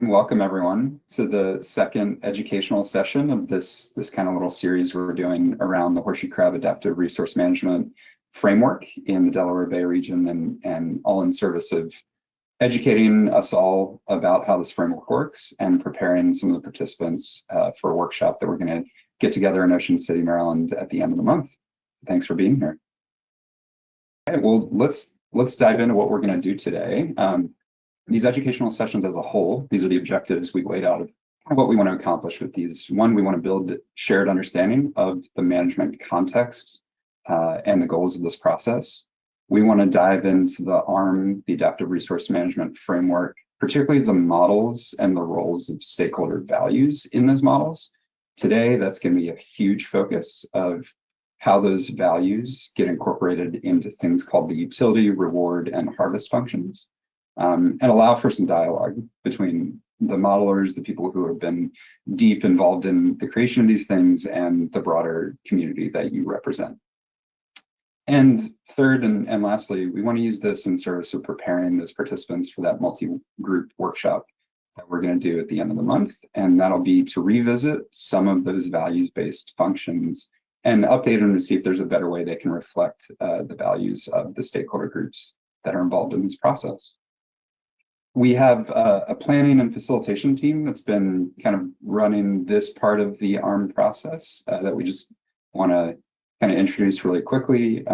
Welcome everyone to the second educational session of this kind of little series we're doing around the Horseshoe Crab Adaptive Resource Management Framework in the Delaware Bay region, and all in service of educating us all about how this framework works and preparing some of the participants for a workshop that we're going to get together in Ocean City, Maryland at the end of the month. Thanks for being here. Okay, well, let's dive into what we're going to do today. These educational sessions as a whole, these are the objectives we've laid out of what we want to accomplish with these. One, we want to build shared understanding of the management context and the goals of this process. We want to dive into the ARM, the Adaptive Resource Management Framework, particularly the models and the roles of stakeholder values in those models. Today, that's going to be a huge focus of how those values get incorporated into things called the utility, reward, and harvest functions. And allow for some dialogue between the modelers, the people who have been deep involved in the creation of these things, and the broader community that you represent. And third and lastly, we want to use this in service of preparing those participants for that multi-group workshop that we're going to do at the end of the month. And that'll be to revisit some of those values-based functions and update them to see if there's a better way they can reflect the values of the stakeholder groups that are involved in this process. We have a planning and facilitation team that's been kind of running this part of the ARM process that we just want to kind of introduce really quickly.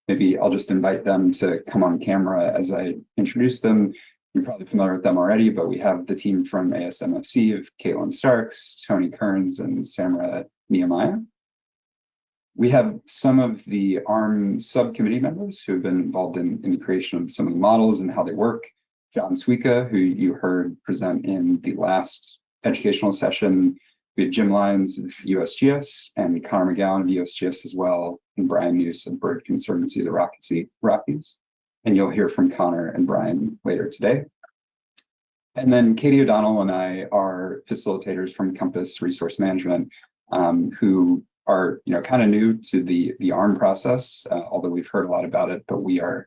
Maybe I'll just invite them to come on camera as I introduce them. You're probably familiar with them already, but we have the team from ASMFC of Caitlin Starks, Tony Kearns, and Samra Nehemiah. We have some of the ARM subcommittee members who have been involved in the creation of some of the models and how they work. John Suika, who you heard present in the last educational session. We have Jim Lyons of USGS and Connor McGowan of USGS as well, and Brian Neuse of Bird Conservancy of the Rockies. And you'll hear from Connor and Brian later today. And then Katie O'Donnell and I are facilitators from Compass Resource Management, who are kind of new to the ARM process, although we've heard a lot about it, but we are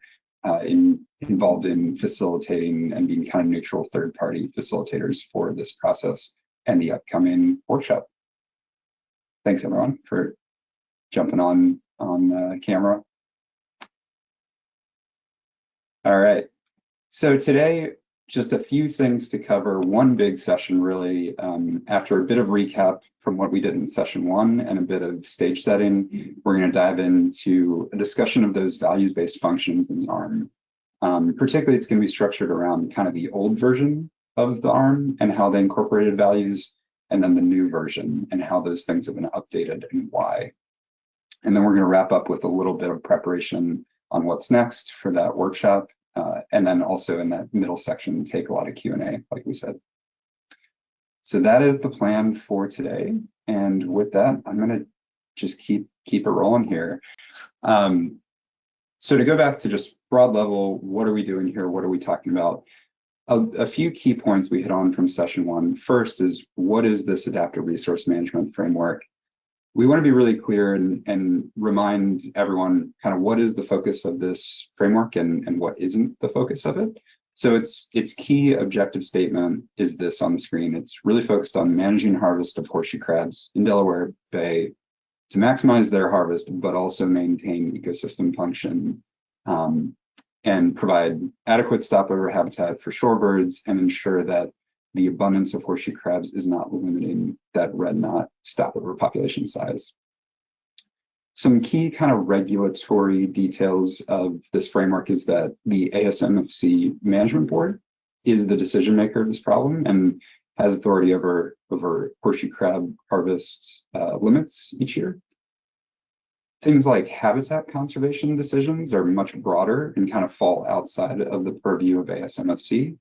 involved in facilitating and being kind of neutral third-party facilitators for this process and the upcoming workshop. Thanks everyone for jumping on camera. All right, so today, just a few things to cover. One big session really, after a bit of recap from what we did in session one and a bit of stage setting, we're going to dive into a discussion of those values-based functions in the ARM. Particularly, it's going to be structured around kind of the old version of the ARM and how they incorporated values, and then the new version and how those things have been updated and why. And then we're going to wrap up with a little bit of preparation on what's next for that workshop. And then also in that middle section, take a lot of Q&A, like we said. So that is the plan for today. And with that, I'm going to just keep it rolling here. So to go back to just broad level, what are we doing here? What are we talking about? A few key points we hit on from session one. First is, what is this adaptive resource management framework? We want to be really clear and remind everyone kind of what is the focus of this framework and what isn't the focus of it. So its key objective statement is this on the screen. It's really focused on managing harvest of horseshoe crabs in Delaware Bay to maximize their harvest, but also maintain ecosystem function and provide adequate stopover habitat for shorebirds and ensure that the abundance of horseshoe crabs is not limiting that red knot stopover population size. Some key kind of regulatory details of this framework is that the ASMFC Management Board is the decision maker of this problem and has authority over horseshoe crab harvest limits each year. Things like habitat conservation decisions are much broader and kind of fall outside of the purview of ASMFC.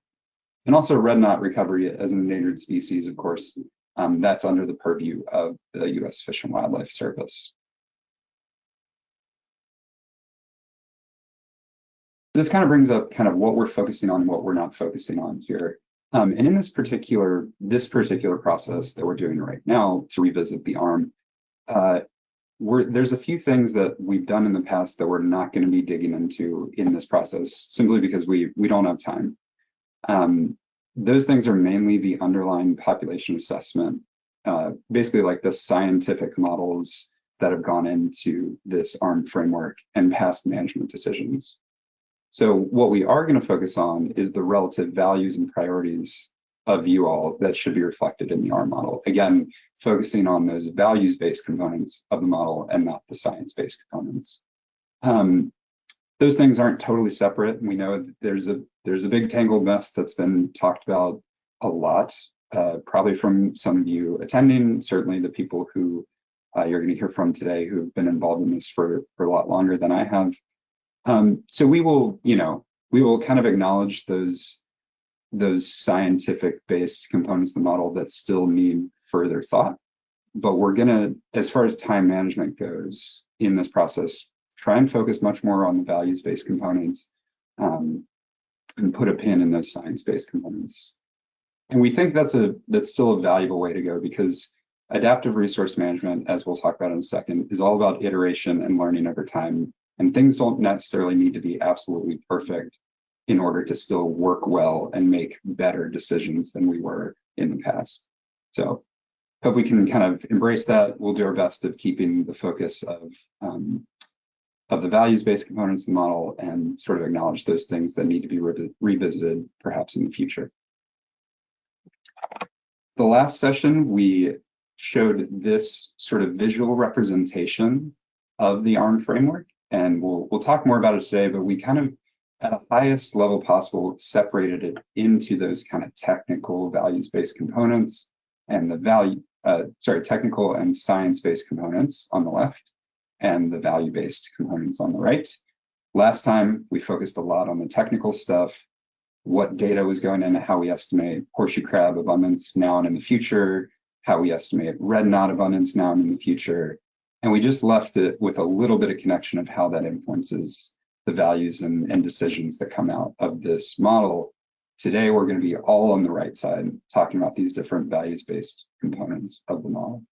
And also red knot recovery as an endangered species, of course, that's under the purview of the U.S. Fish and Wildlife Service. This kind of brings up kind of what we're focusing on and what we're not focusing on here. And in this particular process that we're doing right now to revisit the ARM, there's a few things that we've done in the past that we're not going to be digging into in this process, simply because we don't have time. those things are mainly the underlying population assessment, basically like the scientific models that have gone into this ARM framework and past management decisions. So what we are going to focus on is the relative values and priorities of you all that should be reflected in the ARM model. Again, focusing on those values-based components of the model and not the science-based components. Those things aren't totally separate. We know that there's a big tangled mess that's been talked about a lot, probably from some of you attending, certainly the people who you're going to hear from today who've been involved in this for a lot longer than I have. So we will kind of acknowledge those scientific-based components of the model that still need further thought. But we're gonna, as far as time management goes in this process, try and focus much more on the values-based components and put a pin in those science-based components. And we think that's still a valuable way to go, because adaptive resource management, as we'll talk about in a second, is all about iteration and learning over time. And things don't necessarily need to be absolutely perfect in order to still work well and make better decisions than we were in the past. So hope we can kind of embrace that. We'll do our best of keeping the focus of the values-based components of the model and sort of acknowledge those things that need to be revisited perhaps in the future. The last session, we showed this sort of visual representation of the ARM framework. And we'll talk more about it today, but we kind of, at the highest level possible, separated it into those kind of technical values-based components and the technical and science-based components on the left and the value-based components on the right. Last time, we focused a lot on the technical stuff, what data was going in, how we estimate horseshoe crab abundance now and in the future, how we estimate red knot abundance now and in the future. And we just left it with a little bit of connection of how that influences the values and decisions that come out of this model. Today, we're going to be all on the right side, talking about these different values-based components of the model.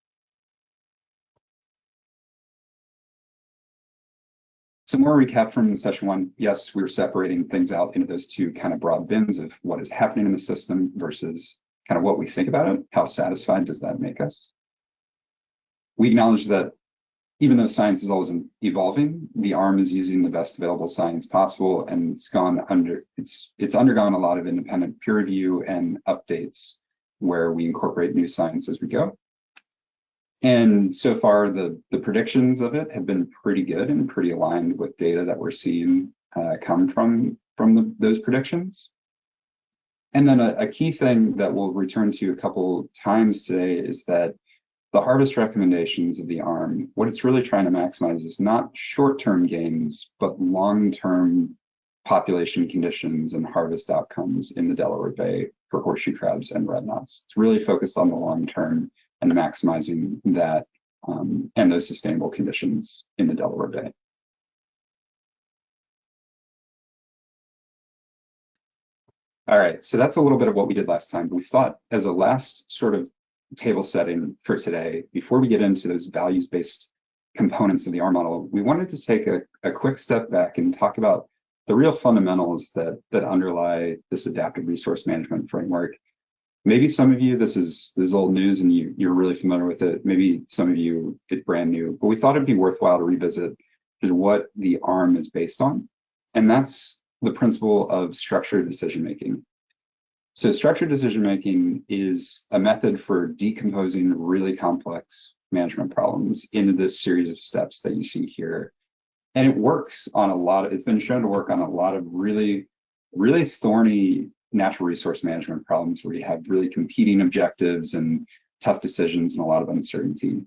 Some more recap from session one. Yes, we were separating things out into those two kind of broad bins of what is happening in the system versus kind of what we think about it. How satisfied does that make us? We acknowledge that even though science is always evolving, the ARM is using the best available science possible, and it's undergone a lot of independent peer review and updates where we incorporate new science as we go. And so far, the predictions of it have been pretty good and pretty aligned with data that we're seeing come from those predictions. And then a key thing that we'll return to a couple times today is that the harvest recommendations of the ARM, what it's really trying to maximize is not short-term gains, but long-term population conditions and harvest outcomes in the Delaware Bay for horseshoe crabs and red knots. It's really focused on the long-term and maximizing that and those sustainable conditions in the Delaware Bay. All right, so that's a little bit of what we did last time, but we thought as a last sort of table setting for today, before we get into those values-based components of the ARM model, we wanted to take a quick step back and talk about the real fundamentals that underlie this adaptive resource management framework. Maybe some of you, this is old news and you're really familiar with it. Maybe some of you, it's brand new, but we thought it'd be worthwhile to revisit just what the ARM is based on. And that's the principle of structured decision-making. So structured decision-making is a method for decomposing really complex management problems into this series of steps that you see here. And it works on it's been shown to work on a lot of really, really thorny natural resource management problems where you have really competing objectives and tough decisions and a lot of uncertainty.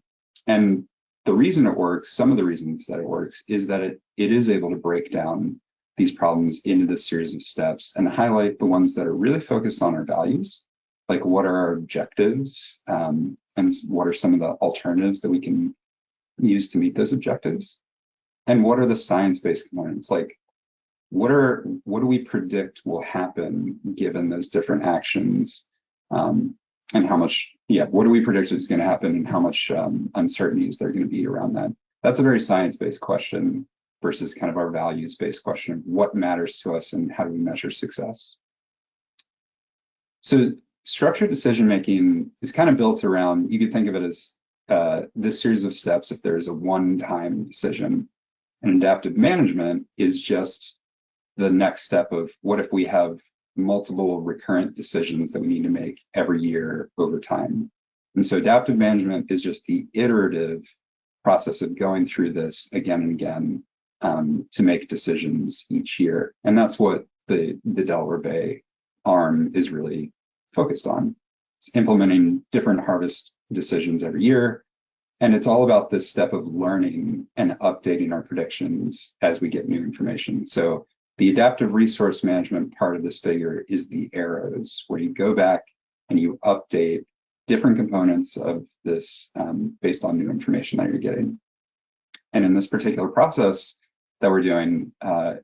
And the reason it works, some of the reasons that it works, is that it is able to break down these problems into this series of steps and highlight the ones that are really focused on our values, like what are our objectives and what are some of the alternatives that we can use to meet those objectives, and what are the science-based components, like what do we predict will happen given those different actions, and how much, what do we predict is going to happen and how much uncertainty is there going to be around that? That's a very science-based question versus kind of our values-based question of what matters to us and how do we measure success. So structured decision-making is kind of built around, you could think of it as this series of steps if there's a one-time decision. And adaptive management is just the next step of what if we have multiple recurrent decisions that we need to make every year over time. And so adaptive management is just the iterative process of going through this again and again to make decisions each year. And that's what the Delaware Bay arm is really focused on. It's implementing different harvest decisions every year. And it's all about this step of learning and updating our predictions as we get new information. So the adaptive resource management part of this figure is the arrows, where you go back and you update different components of this based on new information that you're getting. And in this particular process that we're doing,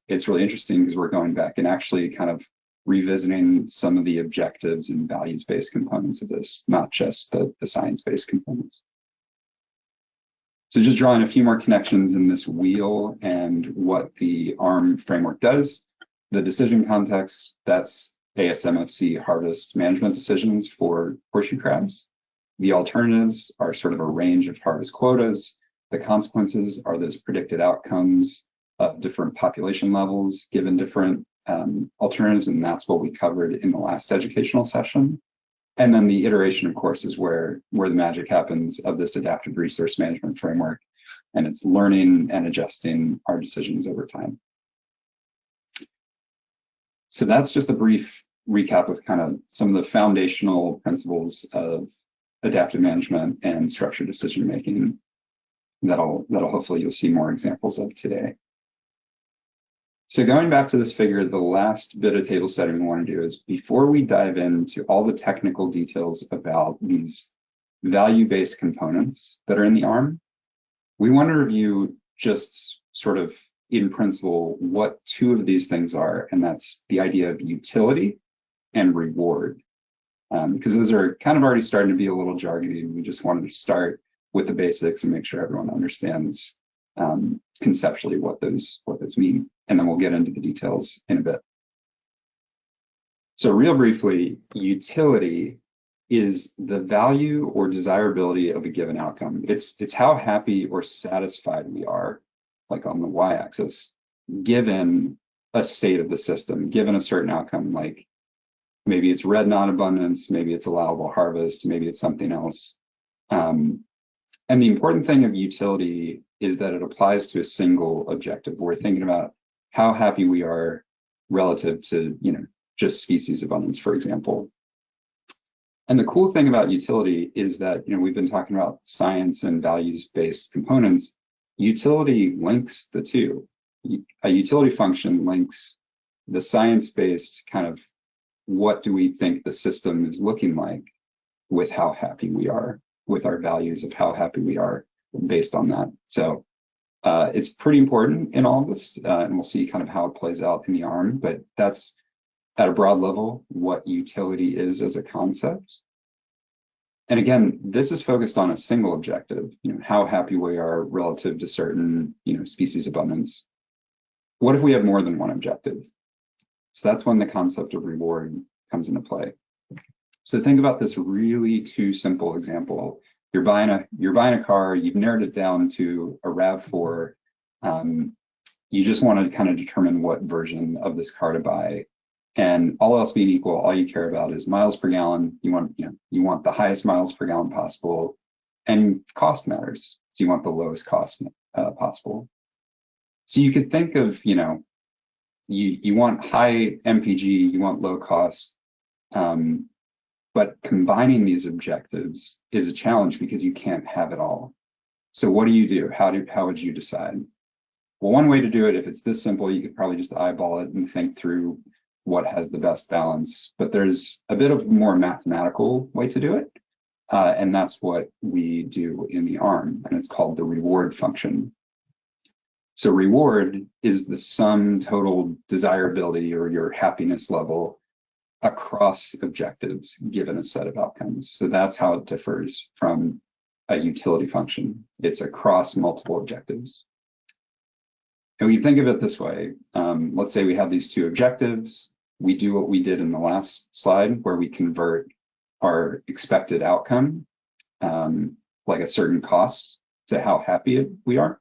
it's really interesting because we're going back and actually kind of revisiting some of the objectives and values-based components of this, not just the science-based components. So just drawing a few more connections in this wheel and what the ARM framework does. The decision context, that's ASMFC harvest management decisions for horseshoe crabs. The alternatives are sort of a range of harvest quotas. The consequences are those predicted outcomes of different population levels given different alternatives, and that's what we covered in the last educational session. And then the iteration, of course, is where the magic happens of this adaptive resource management framework, and it's learning and adjusting our decisions over time. So that's just a brief recap of kind of some of the foundational principles of adaptive management and structured decision making that'll hopefully you'll see more examples of today. So going back to this figure, the last bit of table setting we want to do is before we dive into all the technical details about these value-based components that are in the ARM, we want to review just sort of in principle what two of these things are, and that's the idea of utility and reward. Because those are kind of already starting to be a little jargony, and we just wanted to start with the basics and make sure everyone understands conceptually what those mean, and then we'll get into the details in a bit. So real briefly, utility is the value or desirability of a given outcome. It's how happy or satisfied we are, like on the y-axis, given a state of the system, given a certain outcome, like maybe it's red non-abundance, maybe it's allowable harvest, maybe it's something else. And the important thing of utility is that it applies to a single objective. We're thinking about how happy we are relative to, just species abundance, for example. And the cool thing about utility is that, we've been talking about science and values-based components. Utility links the two. A utility function links the science-based kind of what do we think the system is looking like with how happy we are, with our values of how happy we are based on that. So it's pretty important in all of this, and we'll see kind of how it plays out in the ARM, but that's at a broad level what utility is as a concept. And again, this is focused on a single objective, how happy we are relative to certain, species abundance. What if we have more than one objective? So that's when the concept of reward comes into play. So think about this really too simple example. You're buying a car, you've narrowed it down to a RAV4. You just want to kind of determine what version of this car to buy. And all else being equal, all you care about is miles per gallon. You want the highest miles per gallon possible, and cost matters. So you want the lowest cost possible. So you could think of, you want high MPG, you want low cost, but combining these objectives is a challenge because you can't have it all. So what do? How would you decide? Well, one way to do it, if it's this simple, you could probably just eyeball it and think through what has the best balance, but there's a bit of more mathematical way to do it. And that's what we do in the ARM, and it's called the reward function. So reward is the sum total desirability or your happiness level across objectives given a set of outcomes. So that's how it differs from a utility function. It's across multiple objectives. And we think of it this way. Let's say we have these two objectives. we do what we did in the last slide, where we convert our expected outcome, like a certain cost, to how happy we are.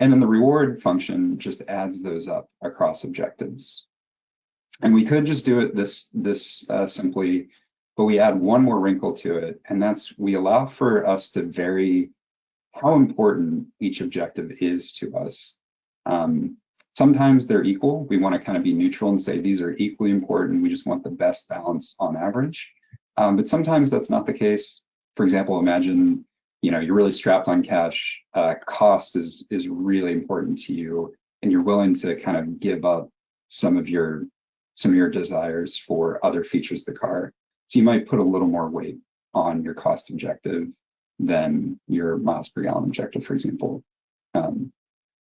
And then the reward function just adds those up across objectives. And we could just do it this simply, but we add one more wrinkle to it, and that's we allow for us to vary how important each objective is to us. Sometimes they're equal. We want to kind of be neutral and say these are equally important. We just want the best balance on average. But sometimes that's not the case. For example, imagine you're really strapped on cash. Cost is really important to you, and you're willing to kind of give up some of your desires for other features of the car. So you might put a little more weight on your cost objective than your miles per gallon objective, for example.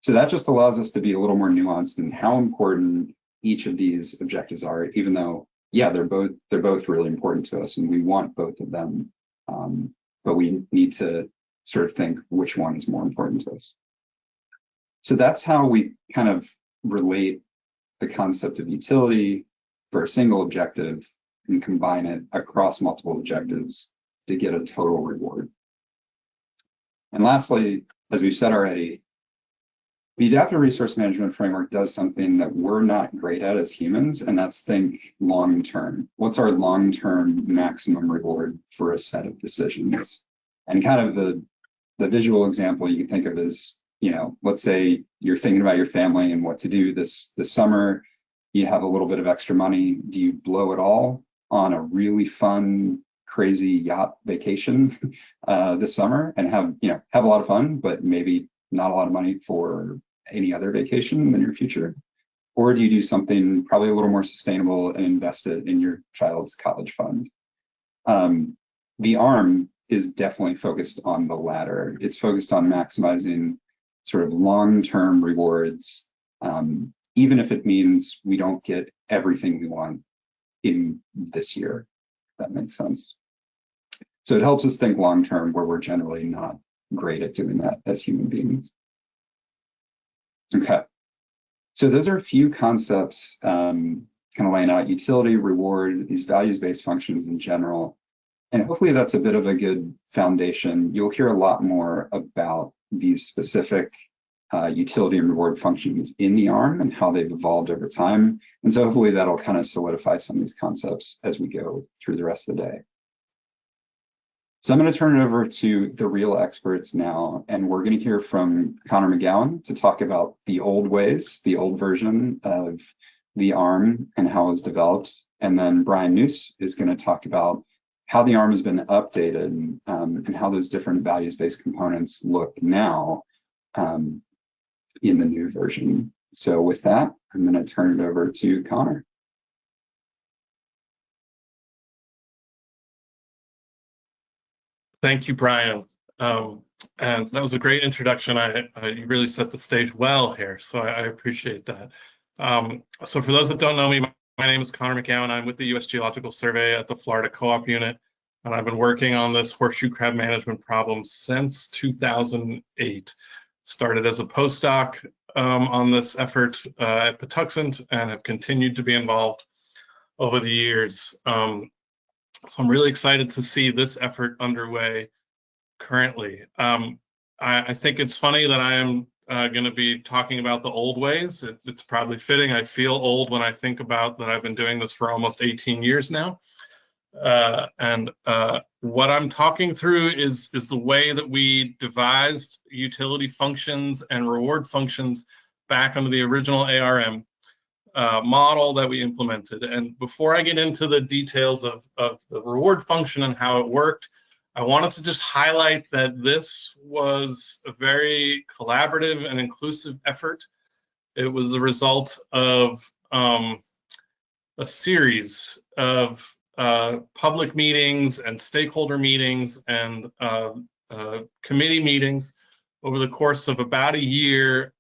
So that just allows us to be a little more nuanced in how important each of these objectives are, even though, yeah, they're both really important to us and we want both of them. But we need to sort of think which one is more important to us. So that's how we kind of relate the concept of utility for a single objective and combine it across multiple objectives to get a total reward. And lastly, as we've said already, the adaptive resource management framework does something that we're not great at as humans, and that's think long-term. What's our long-term maximum reward for a set of decisions? And kind of the visual example you can think of is, let's say you're thinking about your family and what to do this summer. You have a little bit of extra money. Do you blow it all on a really fun, crazy yacht vacation this summer and have a lot of fun, but maybe not a lot of money for any other vacation in the near future? Or do you do something probably a little more sustainable and invest it in your child's college fund? The ARM is definitely focused on the latter. It's focused on maximizing sort of long-term rewards, even if it means we don't get everything we want in this year, if that makes sense. So it helps us think long-term, where we're generally not great at doing that as human beings. Okay, so those are a few concepts kind of laying out utility, reward, these values-based functions in general. And hopefully that's a bit of a good foundation. You'll hear a lot more about these specific utility and reward functions in the ARM and how they've evolved over time. And so hopefully that'll kind of solidify some of these concepts as we go through the rest of the day. So I'm going to turn it over to the real experts now, and we're going to hear from Connor McGowan to talk about the old ways, the old version of the ARM and how it was developed. And then Brian Noose is going to talk about how the ARM has been updated and how those different values-based components look now in the new version. So with that, I'm going to turn it over to Connor. Thank you, Brian. And that was a great introduction. You really set the stage well here, so I appreciate that. So for those that don't know me, my name is Connor McGowan. I'm with the U.S. Geological Survey at the Florida Co-op Unit, and I've been working on this horseshoe crab management problem since 2008. Started as a postdoc on this effort at Patuxent and have continued to be involved over the years. So I'm really excited to see this effort underway currently. I think it's funny that I am going to be talking about the old ways. It's probably fitting. I feel old when I think about that I've been doing this for almost 18 years now. And what I'm talking through is the way that we devised utility functions and reward functions back under the original ARM model that we implemented. And before I get into the details of the reward function and how it worked, I wanted to just highlight that this was a very collaborative and inclusive effort. It was the result of a series of public meetings and stakeholder meetings and committee meetings over the course of about a year,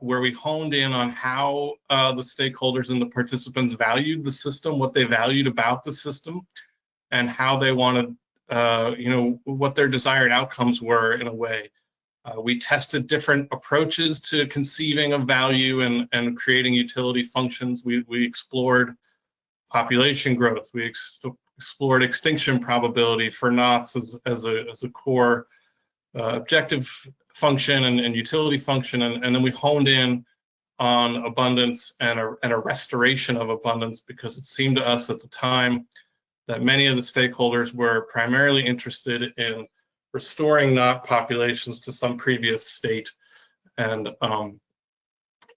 where we honed in on how the stakeholders and the participants valued the system, what they valued about the system, and how they wanted, what their desired outcomes were in a way. We tested different approaches to conceiving of value and creating utility functions. We explored population growth. We explored extinction probability for knots as a core objective function and utility function, and then we honed in on abundance and a restoration of abundance, because it seemed to us at the time that many of the stakeholders were primarily interested in restoring knot populations to some previous state. And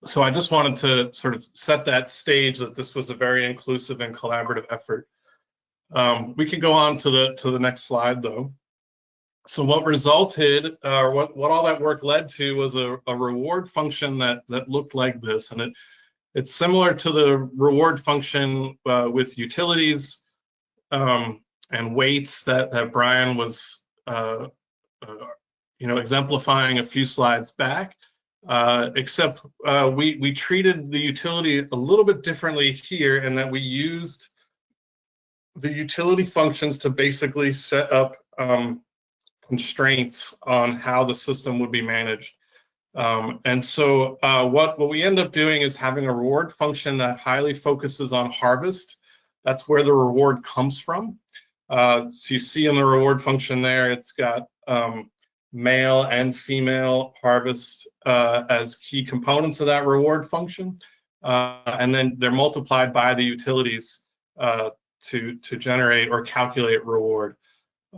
so I just wanted to sort of set that stage that this was a very inclusive and collaborative effort. We can go on to the next slide, though. So what resulted, or what all that work led to, was a reward function that looked like this, and it's similar to the reward function with utilities and weights that Brian was exemplifying a few slides back, except we treated the utility a little bit differently here, in that we used the utility functions to basically set up constraints on how the system would be managed. And so what we end up doing is having a reward function that highly focuses on harvest. That's where the reward comes from. So you see in the reward function there, it's got male and female harvest as key components of that reward function. And then they're multiplied by the utilities to generate or calculate reward.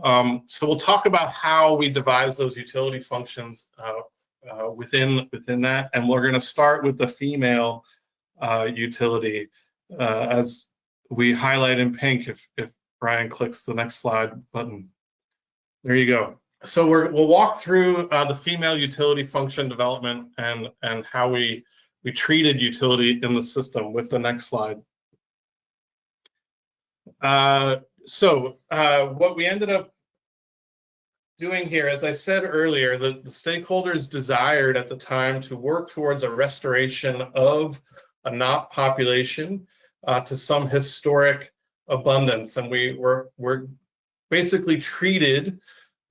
So we'll talk about how we devise those utility functions within that, and we're going to start with the female utility, as we highlight in pink if Brian clicks the next slide button. There you go. So we'll walk through the female utility function development and how we treated utility in the system with the next slide. So what we ended up doing here, as I said earlier, the stakeholders desired at the time to work towards a restoration of a knot population to some historic abundance, and we're basically treated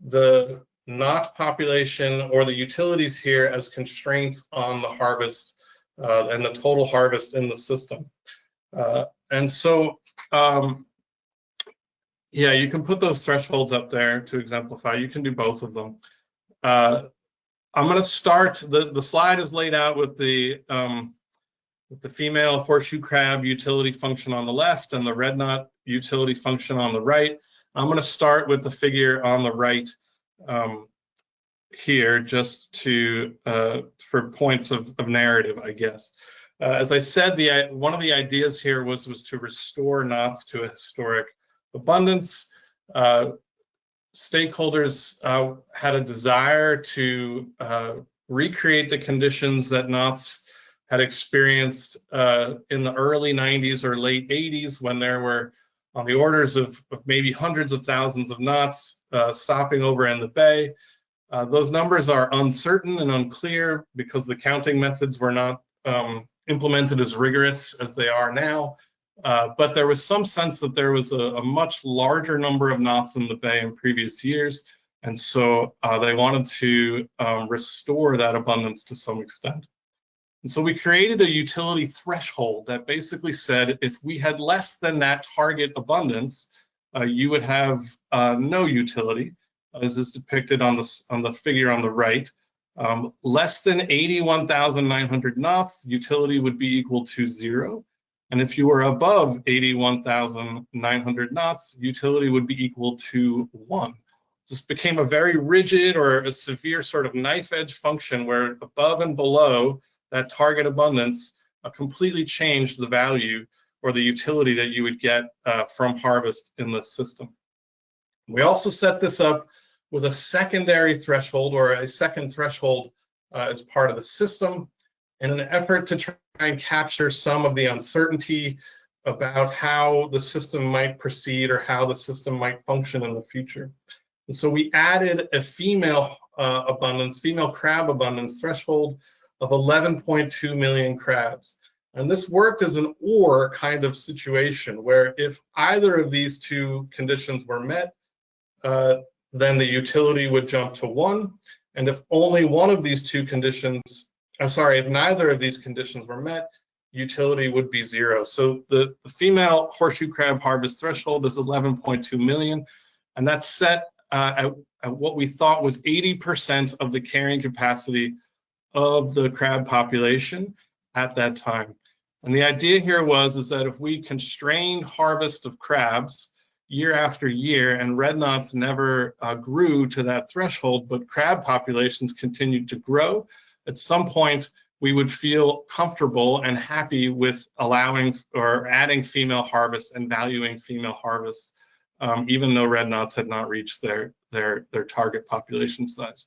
the knot population or the utilities here as constraints on the harvest and the total harvest in the system. And so yeah, you can put those thresholds up there to exemplify. You can do both of them. I'm going to start, the slide is laid out with the female horseshoe crab utility function on the left and the red knot utility function on the right. I'm going to start with the figure on the right here, just to for points of narrative, I guess. As I said, one of the ideas here was to restore knots to a historic abundance. Stakeholders had a desire to recreate the conditions that knots had experienced in the early 90s or late 80s, when there were on the orders of maybe hundreds of thousands of knots stopping over in the bay. Those numbers are uncertain and unclear because the counting methods were not implemented as rigorous as they are now. But there was some sense that there was a much larger number of knots in the bay in previous years, and so they wanted to restore that abundance to some extent. And so we created a utility threshold that basically said if we had less than that target abundance, you would have no utility, as is depicted on the figure on the right. Less than 81,900 knots, utility would be equal to 0. And if you were above 81,900 knots, utility would be equal to 1. This became a very rigid or a severe sort of knife edge function where above and below that target abundance completely changed the value or the utility that you would get from harvest in the system. We also set this up with a secondary threshold or a second threshold as part of the system in an effort to try and capture some of the uncertainty about how the system might proceed or how the system might function in the future. And so we added a female crab abundance threshold of 11.2 million crabs. And this worked as an or kind of situation where if either of these two conditions were met, then the utility would jump to 1. And if only one of these two conditions, I'm sorry, if neither of these conditions were met, utility would be 0. So the female horseshoe crab harvest threshold is 11.2 million, and that's set at what we thought was 80% of the carrying capacity of the crab population at that time. And the idea here is that if we constrained harvest of crabs year after year, and red knots never grew to that threshold, but crab populations continued to grow, at some point we would feel comfortable and happy with allowing or adding female harvest and valuing female harvest, even though red knots had not reached their target population size.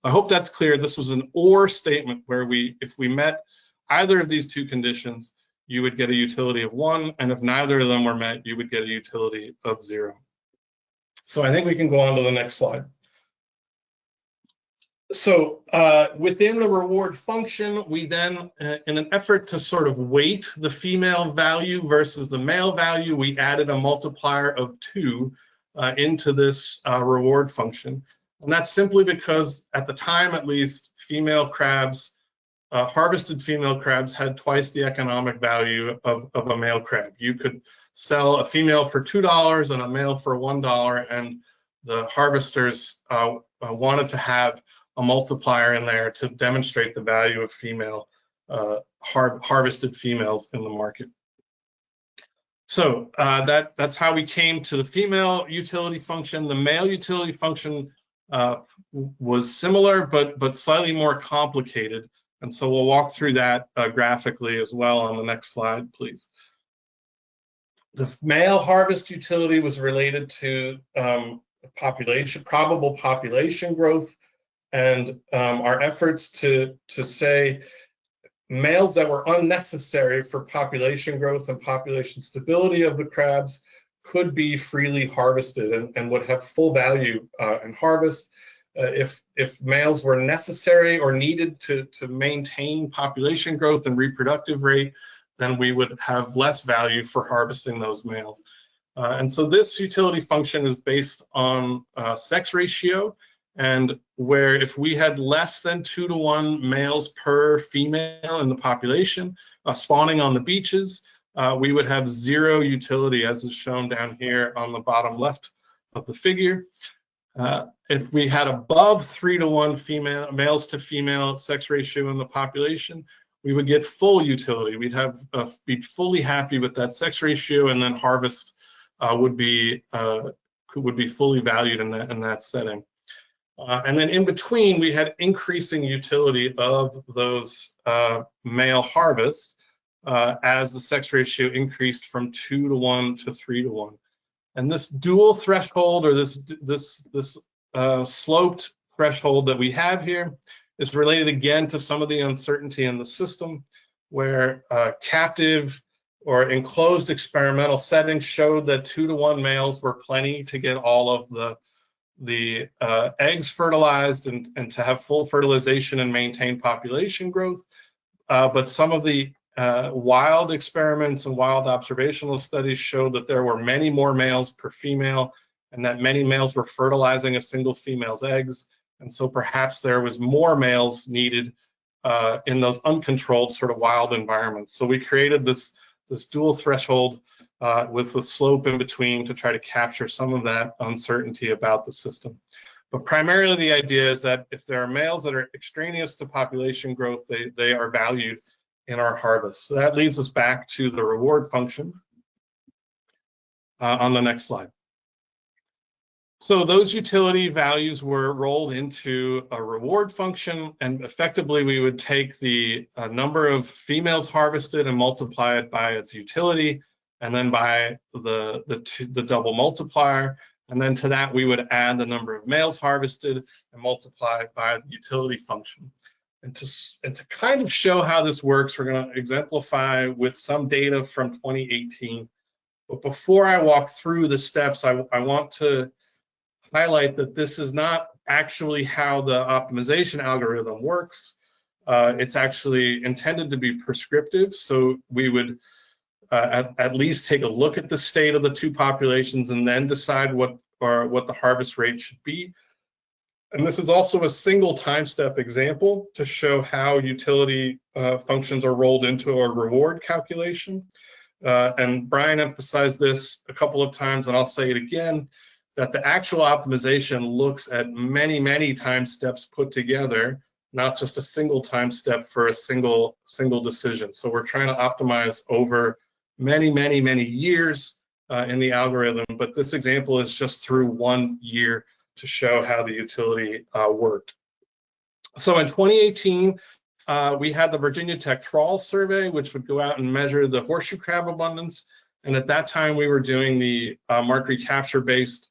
I hope that's clear. This was an or statement where if we met either of these two conditions, you would get a utility of 1, and if neither of them were met, you would get a utility of 0. So I think we can go on to the next slide. So within the reward function, we then, in an effort to sort of weight the female value versus the male value, we added a multiplier of 2 into this reward function. And that's simply because at the time, at least, female crabs, harvested female crabs had twice the economic value of a male crab. You could sell a female for $2 and a male for $1, and the harvesters wanted to have a multiplier in there to demonstrate the value of female harvested females in the market. So that's how we came to the female utility function. The male utility function was similar, but slightly more complicated. And so we'll walk through that graphically as well on the next slide, please. The male harvest utility was related to probable population growth, and our efforts to say males that were unnecessary for population growth and population stability of the crabs could be freely harvested and would have full value in harvest. If males were necessary or needed to maintain population growth and reproductive rate, then we would have less value for harvesting those males. And so this utility function is based on sex ratio, and where if we had less than 2-to-1 males per female in the population spawning on the beaches, we would have 0 utility, as is shown down here on the bottom left of the figure. If we had above 3-to-1 males to female sex ratio in the population, we would get full utility. We'd be fully happy with that sex ratio, and then harvest would be fully valued in that setting. And then in between, we had increasing utility of those male harvests as the sex ratio increased from 2-to-1 to 3-to-1. And this dual threshold, or this sloped threshold that we have here, is related again to some of the uncertainty in the system, where captive or enclosed experimental settings showed that 2-to-1 males were plenty to get all of the eggs fertilized and to have full fertilization and maintain population growth. But some of the wild experiments and wild observational studies showed that there were many more males per female, and that many males were fertilizing a single female's eggs. And so perhaps there was more males needed in those uncontrolled sort of wild environments. So we created this dual threshold with the slope in between to try to capture some of that uncertainty about the system. But primarily the idea is that if there are males that are extraneous to population growth, they are valued in our harvest. So that leads us back to the reward function on the next slide. So those utility values were rolled into a reward function, and effectively we would take the number of females harvested and multiply it by its utility, and then by the double multiplier, and then to that we would add the number of males harvested and multiply it by the utility function. And to kind of show how this works, we're going to exemplify with some data from 2018. But before I walk through the steps, I want to highlight that this is not actually how the optimization algorithm works. It's actually intended to be prescriptive, so we would at least take a look at the state of the two populations and then decide what the harvest rate should be. And this is also a single time step example to show how utility functions are rolled into a reward calculation. And Brian emphasized this a couple of times, and I'll say it again, that the actual optimization looks at many, many time steps put together, not just a single time step for a single decision. So we're trying to optimize over many, many, many years in the algorithm, but this example is just through 1 year to show how the utility worked. So in 2018, we had the Virginia Tech Trawl Survey, which would go out and measure the horseshoe crab abundance. And at that time, we were doing the mark recapture-based,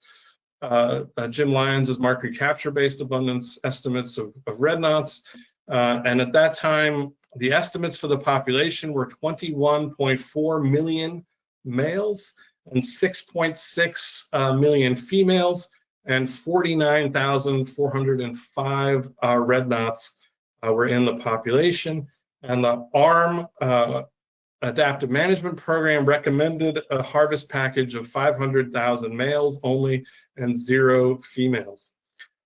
Jim Lyons' mark recapture-based abundance estimates of red knots. And at that time, the estimates for the population were 21.4 million males and 6.6 million females, and 49,405 red knots were in the population. And the ARM Adaptive Management Program recommended a harvest package of 500,000 males only and 0 females.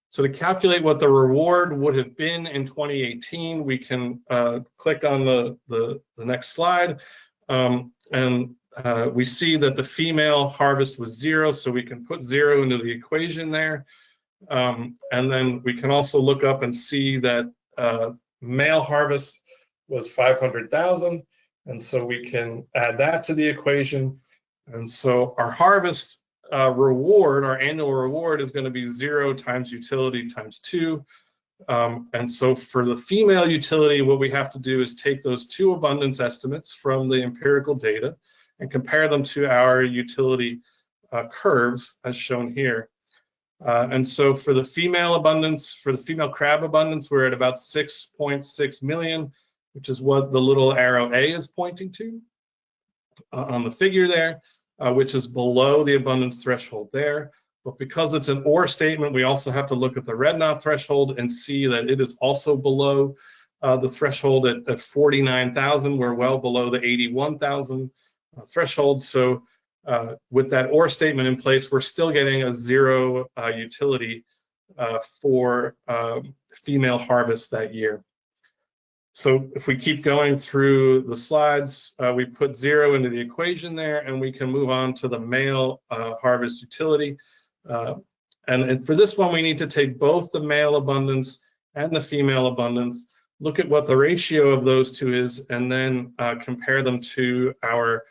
So to calculate what the reward would have been in 2018, we can click on the next slide. We see that the female harvest was 0, so we can put 0 into the equation there. And then we can also look up and see that male harvest was 500,000, and so we can add that to the equation. And so our harvest reward, our annual reward, is going to be 0 times utility times 2. And so for the female utility, what we have to do is take those 2 abundance estimates from the empirical data and compare them to our utility curves as shown here. And so for the female abundance, for the female crab abundance, we're at about 6.6 million, which is what the little arrow A is pointing to on the figure there, which is below the abundance threshold there. But because it's an OR statement, we also have to look at the red knot threshold and see that it is also below the threshold at 49,000. We're well below the 81,000 threshold. So with that OR statement in place, we're still getting a 0 utility for female harvest that year. So if we keep going through the slides, we put 0 into the equation there, and we can move on to the male harvest utility. And for this one, we need to take both the male abundance and the female abundance, look at what the ratio of those 2 is, and then compare them to our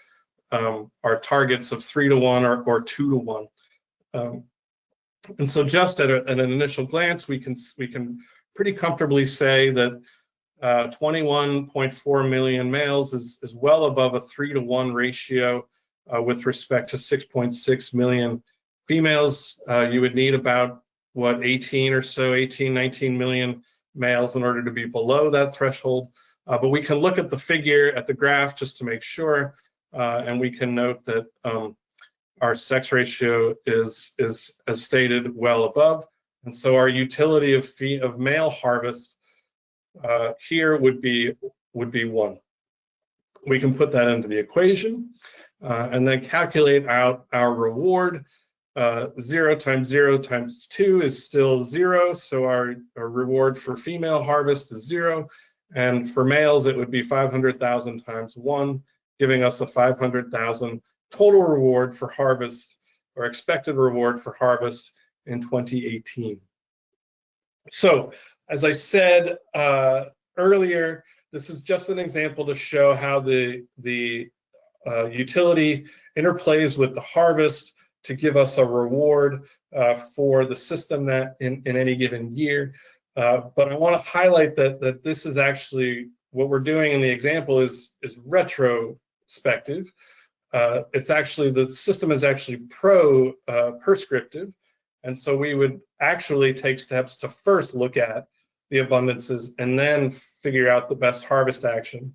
targets of 3 to 1 or 2 to 1. And so just at an initial glance, we can pretty comfortably say that 21.4 million males is well above a 3 to 1 ratio with respect to 6.6 million females. You would need about, 19 million males in order to be below that threshold. But we can look at the figure at the graph just to make sure, and we can note that our sex ratio is as stated, well above. And so our utility of male harvest here would be 1. We can put that into the equation and then calculate out our reward. 0 times 0 times 2 is still 0, so our reward for female harvest is 0, and for males it would be 500,000 times 1, giving us a 500,000 total reward for harvest, or expected reward for harvest in 2018. So as I said earlier, this is just an example to show how the utility interplays with the harvest to give us a reward for the system that in any given year. But I want to highlight that this is actually what we're doing in the example is retrospective. It's actually, the system is actually prescriptive. And so we would actually take steps to first look at the abundances and then figure out the best harvest action.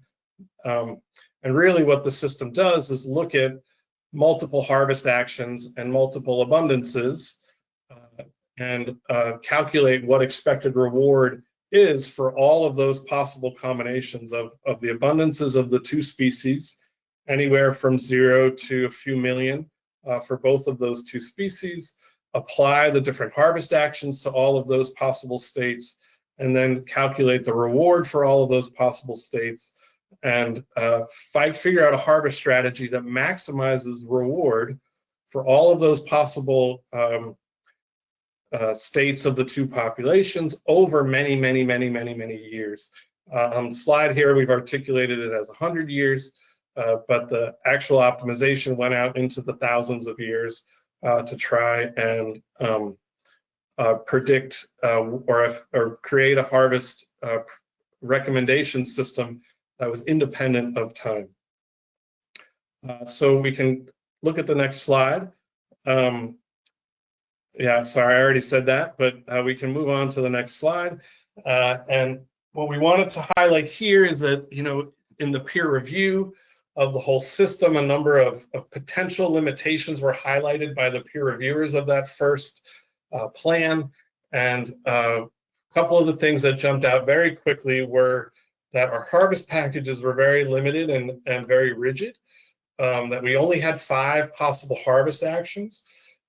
And really what the system does is look at multiple harvest actions and multiple abundances and calculate what expected reward is for all of those possible combinations of the abundances of the 2 species, anywhere from 0 to a few million for both of those 2 species, apply the different harvest actions to all of those possible states, and then calculate the reward for all of those possible states, and figure out a harvest strategy that maximizes reward for all of those possible states of the two populations over many years. On the slide here, we've articulated it as 100 years, but the actual optimization went out into the thousands of years to try and predict or create a harvest recommendation system that was independent of time. So we can look at the next slide. Yeah, sorry, I already said that, but we can move on to the next slide. And what we wanted to highlight here is that, in the peer review of the whole system, a number of potential limitations were highlighted by the peer reviewers of that first plan. And a couple of the things that jumped out very quickly were that our harvest packages were very limited and very rigid, that we only had 5 possible harvest actions.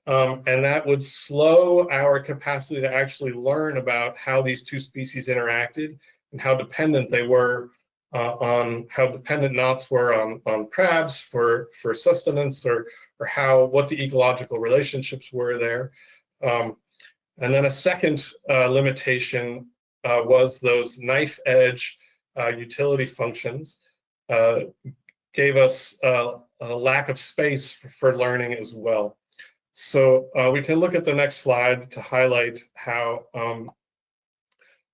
And that would slow our capacity to actually learn about how these two species interacted and how dependent they were on how dependent knots were on crabs for sustenance, or what the ecological relationships were there. And then a second limitation was those knife edge utility functions gave us a lack of space for learning as well. So we can look at the next slide to highlight how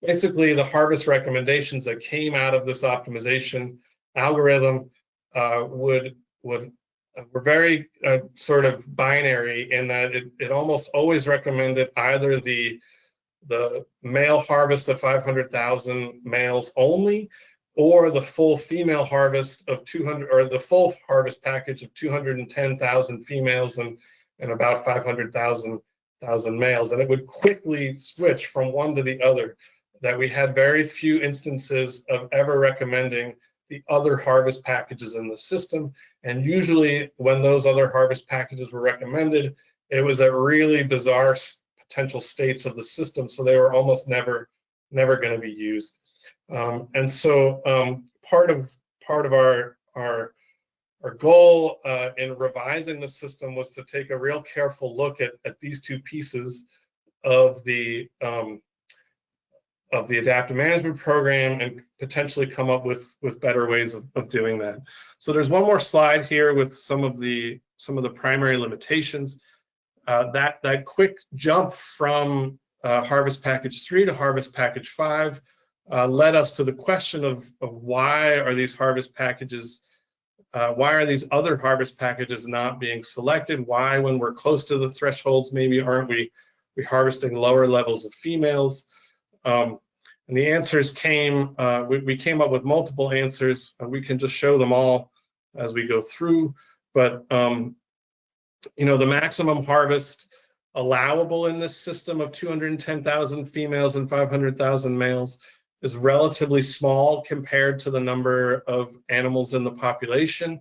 basically the harvest recommendations that came out of this optimization algorithm were very sort of binary, in that it almost always recommended either the male harvest of 500,000 males only, or the full female harvest of 200, or the full harvest package of 210,000 females and about 500,000 males. And it would quickly switch from one to the other, that we had very few instances of ever recommending the other harvest packages in the system. And usually when those other harvest packages were recommended, it was at really bizarre potential states of the system, so they were almost never going to be used. And so part of our goal in revising the system was to take a real careful look at these two pieces of the adaptive management program, and potentially come up with better ways of doing that. So there's one more slide here with some of the primary limitations. That quick jump from harvest package 3 to harvest package 5 led us to the question of why are these harvest packages, why are these other harvest packages not being selected? Why, when we're close to the thresholds, maybe aren't we harvesting lower levels of females? And the answers came, we came up with multiple answers. We can just show them all as we go through. But, the maximum harvest allowable in this system of 210,000 females and 500,000 males is relatively small compared to the number of animals in the population.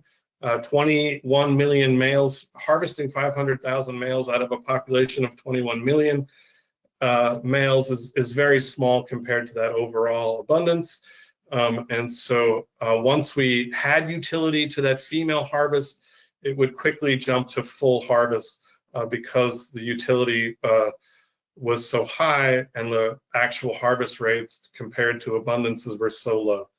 21 million males, harvesting 500,000 males out of a population of 21 million males is very small compared to that overall abundance. And so once we had utility to that female harvest, it would quickly jump to full harvest because the utility was so high and the actual harvest rates compared to abundances were so low.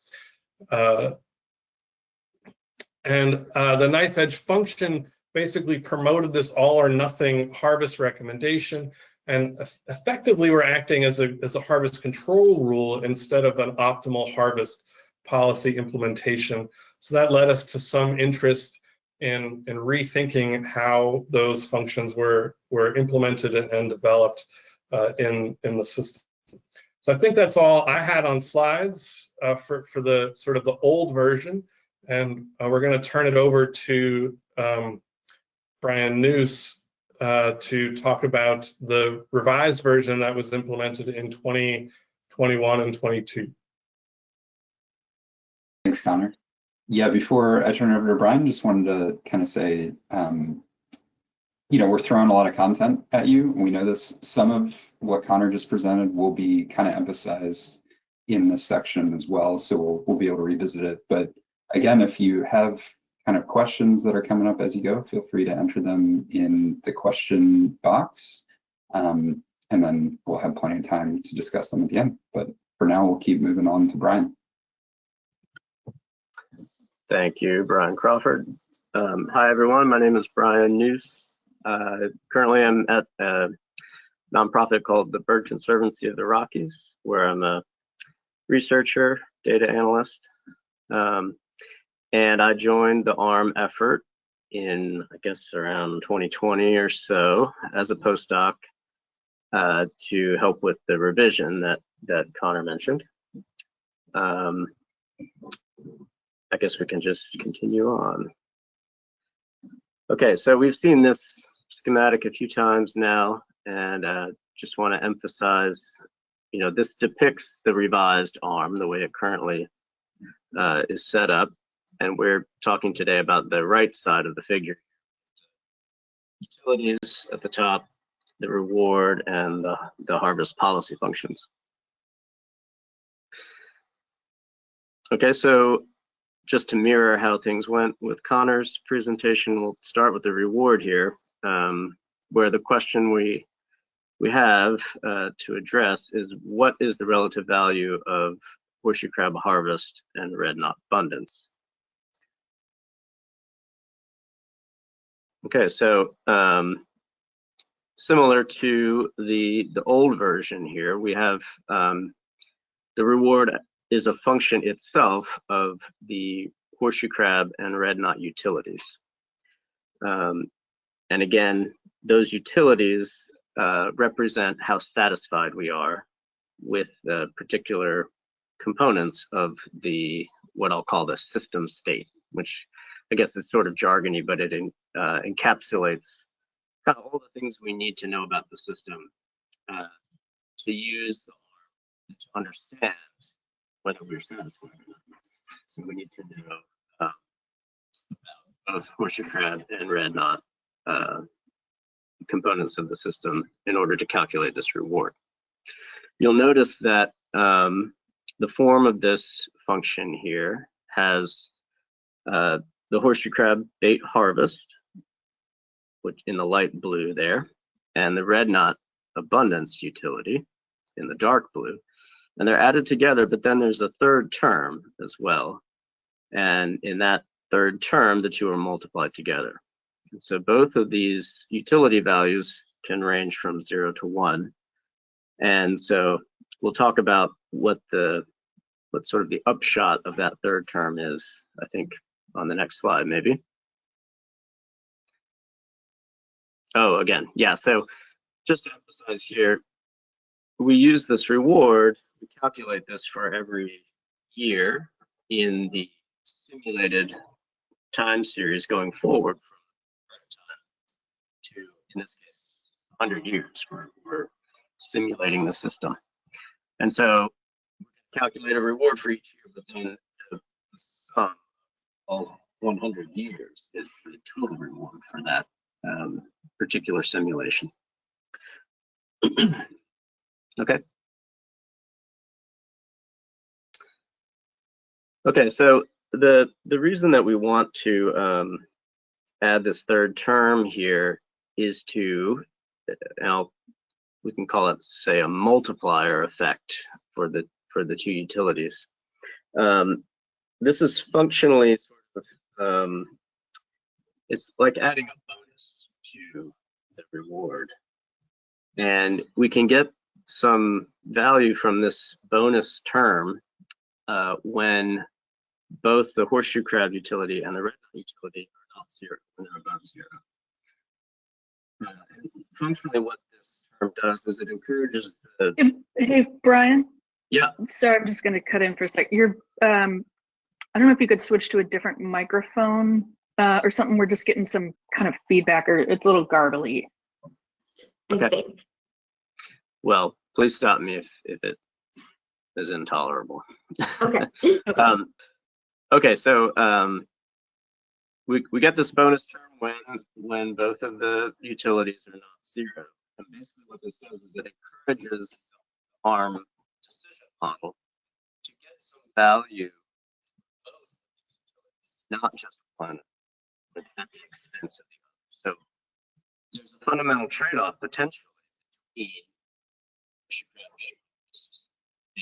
And the knife edge function basically promoted this all or nothing harvest recommendation, and effectively we're acting as a harvest control rule instead of an optimal harvest policy implementation. So that led us to some interest in rethinking how those functions were implemented and developed in the system. So I think that's all I had on slides for the sort of the old version, and we're going to turn it over to Brian Noose to talk about the revised version that was implemented in 2021 and 22. Thanks, Connor. Yeah, before I turn it over to Brian, just wanted to kind of say we're throwing a lot of content at you. We know this. Some of what Connor just presented will be kind of emphasized in this section as well, so we'll be able to revisit it. But again, if you have kind of questions that are coming up as you go, feel free to enter them in the question box, and then we'll have plenty of time to discuss them at the end. But for now, we'll keep moving on to Brian. Thank you, Brian Crawford. Hi, everyone. My name is Brian Noose. Currently, I'm at a nonprofit called the Bird Conservancy of the Rockies, where I'm a researcher, data analyst. And I joined the ARM effort in, I guess, around 2020 or so as a postdoc to help with the revision that Connor mentioned. I guess we can just continue on. Okay, so we've seen this schematic a few times now, and just want to emphasize, this depicts the revised ARM the way it currently is set up, and we're talking today about the right side of the figure. Utilities at the top, the reward, and the harvest policy functions. Okay, so just to mirror how things went with Connor's presentation, we'll start with the reward here, where the question we have to address is, what is the relative value of horseshoe crab harvest and red knot abundance? Okay, so similar to the old version here, we have the reward is a function itself of the horseshoe crab and red knot utilities. And again, those utilities represent how satisfied we are with the particular components of what I'll call the system state, which I guess is sort of jargony, but it encapsulates kind of all the things we need to know about the system to use the ARM to understand whether we're satisfied or not. So we need to know about both horseshoe crab and red knot components of the system in order to calculate this reward. You'll notice that the form of this function here has the horseshoe crab bait harvest, which in the light blue there, and the red knot abundance utility in the dark blue. And they're added together, but then there's a third term as well. And in that third term, the two are multiplied together. And so both of these utility values can range from 0 to 1. And so we'll talk about what sort of the upshot of that third term is, I think, on the next slide, maybe. Oh, again, yeah, so just to emphasize here, we use this reward, we calculate this for every year in the simulated time series going forward from time to, in this case, 100 years. We're simulating the system. And so we can calculate a reward for each year, but then the sum of 100 years is the total reward for that particular simulation. Okay. Okay, so the reason that we want to add this third term here is to, we can call it, say, a multiplier effect for the two utilities. This is functionally sort of it's like adding a bonus to the reward, and we can get some value from this bonus term when both the horseshoe crab utility and the red knot utility are not 0, when they're above 0. Functionally, what this term does is it encourages the. Hey, Brian. Yeah. Sorry, I'm just going to cut in for a sec. You're, I don't know if you could switch to a different microphone or something. We're just getting some kind of feedback, or it's a little garbly. Okay. Well, please stop me if it is intolerable. Okay. Okay, so we get this bonus term when both of the utilities are not zero. And basically what this does is it encourages the ARM decision model to get some value, not just one, but at the expense of the other. So there's a fundamental trade-off potentially between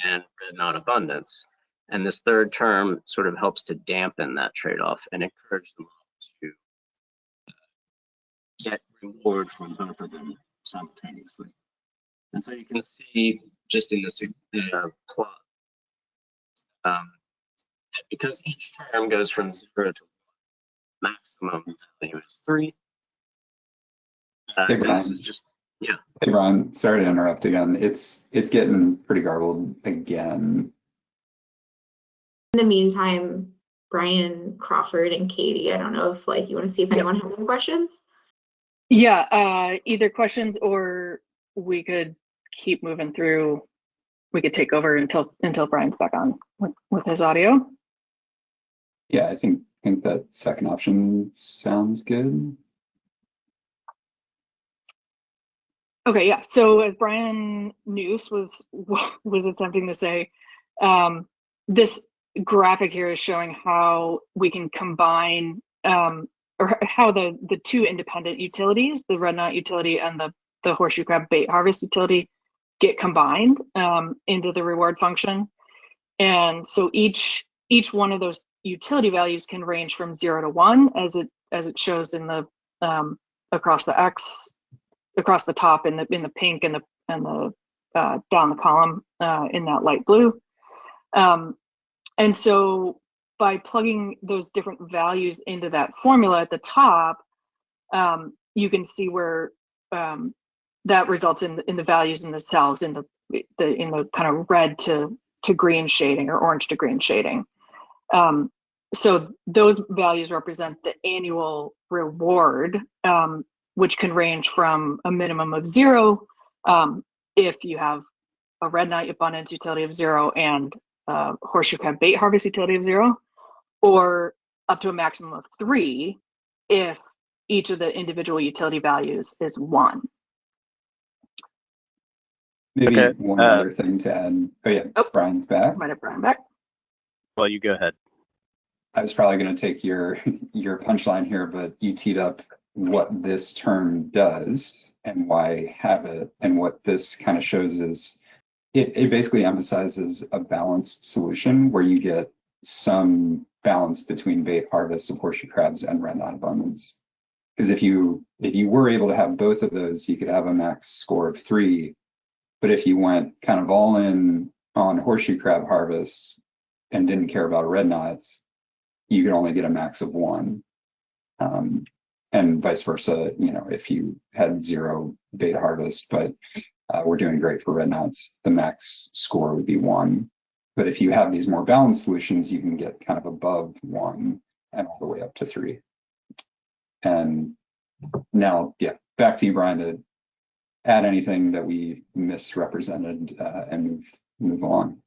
and red knot abundance. And this third term sort of helps to dampen that trade-off and encourage the model to get reward from both of them simultaneously. And so you can see just in this plot that because each term goes from 0 to 1, maximum value is 3. Hey, Brian. Yeah. Hey, Brian, sorry to interrupt again. It's getting pretty garbled again. In the meantime, Brian, Crawford, and Katie, I don't know if you want to see if anyone has any questions. Yeah, either questions or we could keep moving through. We could take over until Brian's back on with his audio. Yeah, I think that second option sounds good. Okay, yeah. So as Brian Noose was attempting to say, this graphic here is showing how we can combine, or how the two independent utilities, the red knot utility and the horseshoe crab bait harvest utility, get combined into the reward function. And so each one of those utility values can range from 0 to 1, as it shows in the across the X, across the top in the pink and the down the column in that light blue. And so by plugging those different values into that formula at the top, you can see where that results in the values in the cells in the kind of red to green shading or orange to green shading. So those values represent the annual reward, which can range from a minimum of 0 if you have a red knot abundance utility of 0 and horseshoe crab bait harvest utility of 0, or up to a maximum of 3 if each of the individual utility values is 1. Maybe Okay, one other thing to add. Oh yeah, Brian's back. Might have Brian back. Well, you go ahead. I was probably going to take your punchline here, but you teed up what this term does and why have it. And what this kind of shows is it basically emphasizes a balanced solution where you get some balance between bait harvest of horseshoe crabs and red knot abundance. Because if you were able to have both of those, you could have a max score of 3. But if you went kind of all in on horseshoe crab harvest and didn't care about red knots, you could only get a max of 1. And vice versa, if you had 0 bait harvest, but we're doing great for red knots, the max score would be 1. But if you have these more balanced solutions, you can get kind of above 1 and all the way up to 3. And now, yeah, back to you, Brian, to add anything that we misrepresented and move along.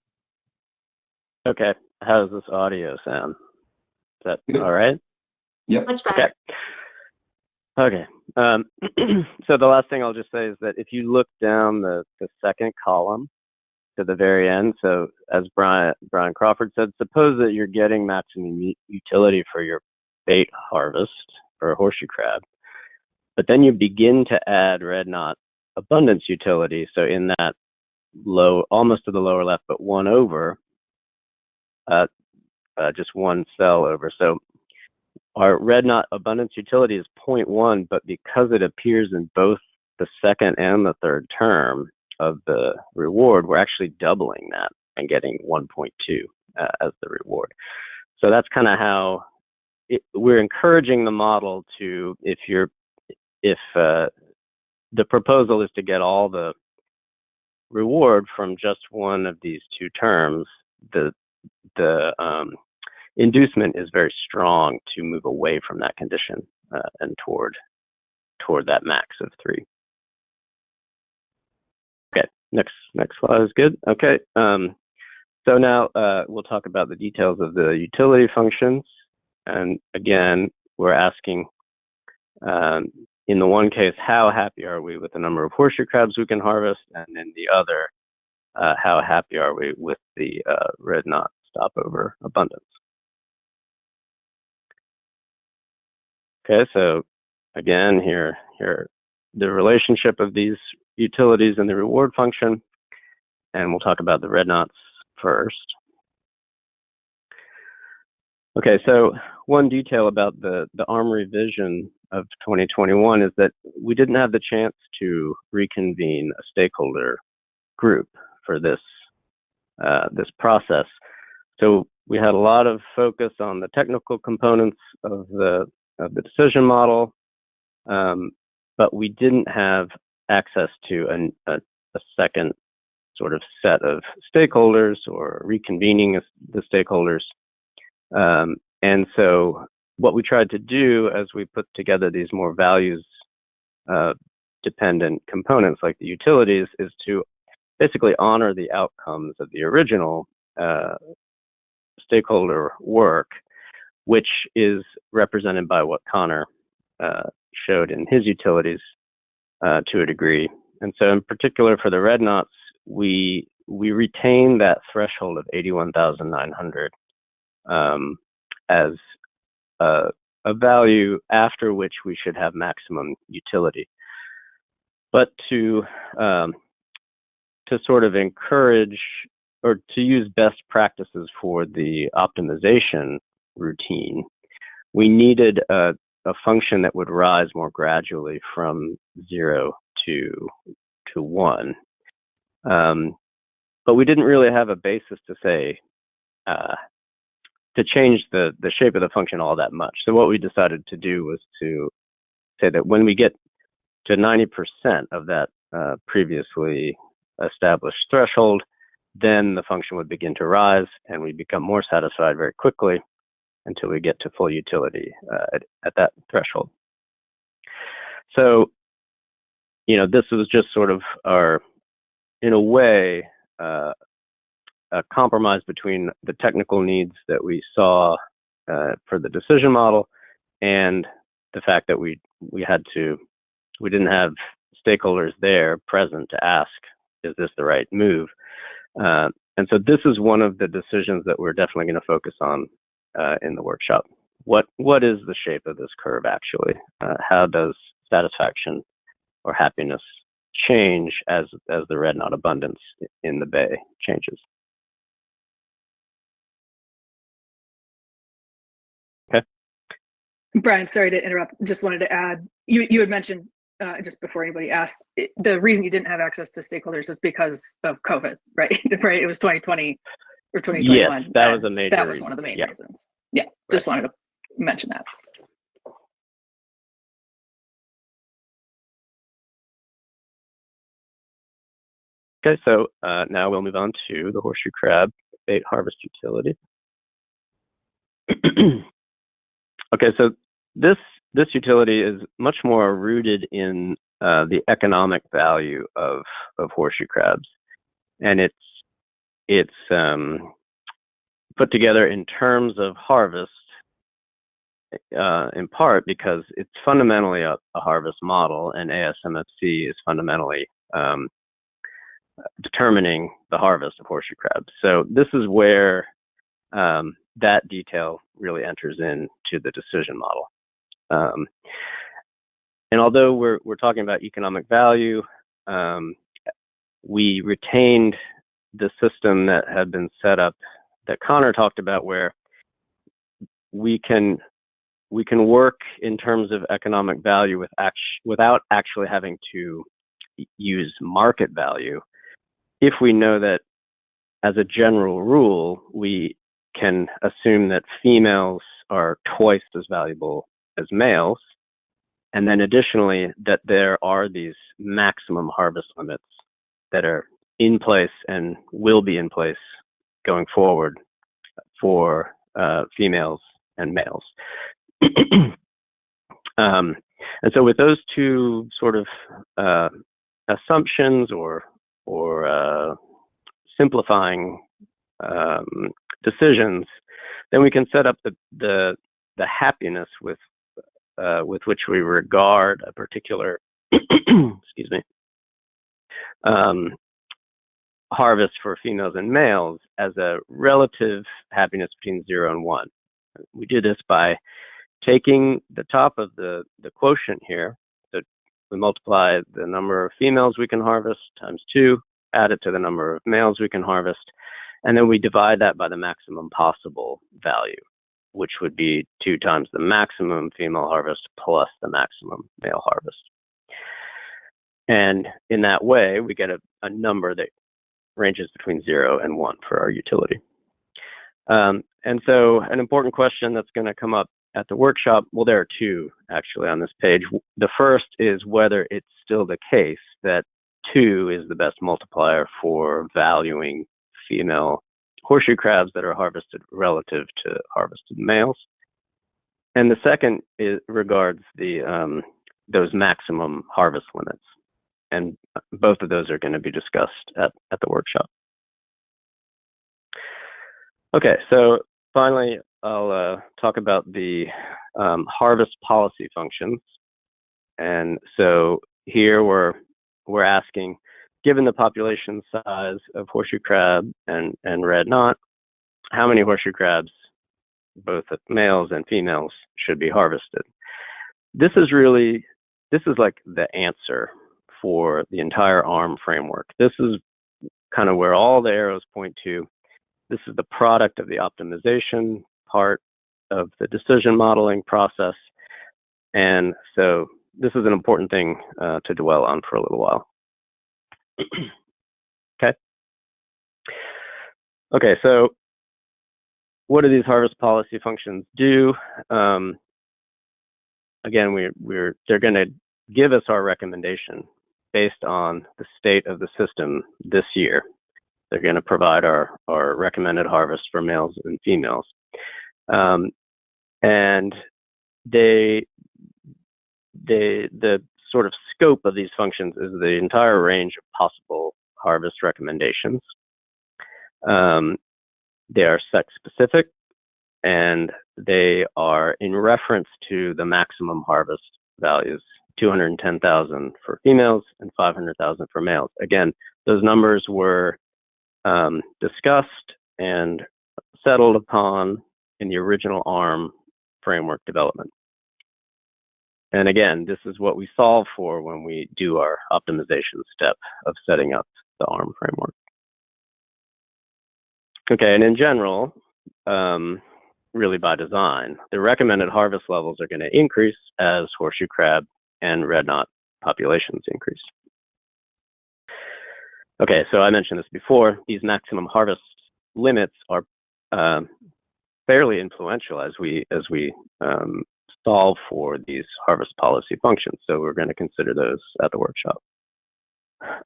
Okay, how does this audio sound? Is that Good. all right? Yep. Much better. Okay. So the last thing I'll just say is that if you look down the second column to the very end, so as Brian Crawford said, suppose that you're getting maximum utility for your bait harvest for a horseshoe crab, but then you begin to add red knot abundance utility. So in that low, almost to the lower left, but one over, just one cell over. So our red knot abundance utility is 0.1, but because it appears in both the second and the third term of the reward, we're actually doubling that and getting 1.2 as the reward. So that's kind of how we're encouraging the model to, if the proposal is to get all the reward from just one of these two terms, the inducement is very strong to move away from that condition and toward that max of 3. Okay, next slide is good. Okay, so now we'll talk about the details of the utility functions. And again, we're asking, in the one case, how happy are we with the number of horseshoe crabs we can harvest, and in the other, how happy are we with the red knot stopover abundance. Okay, so again, here the relationship of these utilities and the reward function, and we'll talk about the red knots first. Okay, so one detail about the ARM revision of 2021 is that we didn't have the chance to reconvene a stakeholder group for this this process. So we had a lot of focus on the technical components of the decision model, but we didn't have access to a second sort of set of stakeholders or reconvening the stakeholders. And so what we tried to do as we put together these more values dependent components like the utilities is to basically honor the outcomes of the original stakeholder work, which is represented by what Connor showed in his utilities to a degree. And so in particular for the red knots, we retain that threshold of 81,900 as a value after which we should have maximum utility. But to sort of encourage or to use best practices for the optimization routine, we needed a function that would rise more gradually from 0 to 1. But we didn't really have a basis to say, to change the shape of the function all that much. So what we decided to do was to say that when we get to 90% of that previously established threshold, then the function would begin to rise and we become more satisfied very quickly until we get to full utility at that threshold. So, you know, this was just sort of our, in a way, a compromise between the technical needs that we saw for the decision model and the fact that we didn't have stakeholders there present to ask, is this the right move? And so this is one of the decisions that we're definitely going to focus on in the workshop. What is the shape of this curve actually? How does satisfaction or happiness change as the red knot abundance in the bay changes? Okay. Brian, sorry to interrupt. Just wanted to add, you had mentioned just before anybody asked, the reason you didn't have access to stakeholders is because of COVID, right? Right. It was 2020 or 2021. Yes, that was a major. That was one of the main reasons. Yeah, just wanted to mention that. Okay, so now we'll move on to the horseshoe crab bait harvest utility. Okay, so this utility is much more rooted in the economic value of horseshoe crabs, and it's put together in terms of harvest, in part because it's fundamentally a harvest model, and ASMFC is fundamentally determining the harvest of horseshoe crabs. So this is where that detail really enters into the decision model. And although we're talking about economic value, we retained the system that had been set up that Connor talked about, where we can work in terms of economic value without actually having to use market value, if we know that as a general rule, we can assume that females are twice as valuable as males, and then additionally that there are these maximum harvest limits that are in place and will be in place going forward for females and males. And so with those two sort of assumptions or simplifying decisions, then we can set up the happiness with with which we regard a particular, excuse me, harvest for females and males as a relative happiness between 0 and 1. We do this by taking the top of the quotient here. So we multiply the number of females we can harvest times 2, add it to the number of males we can harvest, and then we divide that by the maximum possible value, which would be 2 times the maximum female harvest plus the maximum male harvest. And in that way, we get a number that ranges between 0 and 1 for our utility. And so an important question that's going to come up at the workshop, well, there are 2 actually on this page. The first is whether it's still the case that 2 is the best multiplier for valuing female horseshoe crabs that are harvested relative to harvested males. And the second regards those maximum harvest limits. And both of those are going to be discussed at the workshop. Okay, so finally, I'll talk about the harvest policy functions. And so here we're asking, given the population size of horseshoe crab and red knot, how many horseshoe crabs, both males and females, should be harvested? This is like the answer for the entire ARM framework. This is kind of where all the arrows point to. This is the product of the optimization part of the decision modeling process. And so this is an important thing to dwell on for a little while. Okay, so what do these harvest policy functions do? Again, they're going to give us our recommendation based on the state of the system this year. They're going to provide our recommended harvest for males and females. And the sort of scope of these functions is the entire range of possible harvest recommendations. They are sex specific, and they are in reference to the maximum harvest values, 210,000 for females and 500,000 for males. Again, those numbers were discussed and settled upon in the original ARM framework development. And again, this is what we solve for when we do our optimization step of setting up the ARM framework. Okay, and in general, really by design, the recommended harvest levels are going to increase as horseshoe crab and red knot populations increase. Okay, so I mentioned this before. These maximum harvest limits are fairly influential as we solve for these harvest policy functions. So we're going to consider those at the workshop.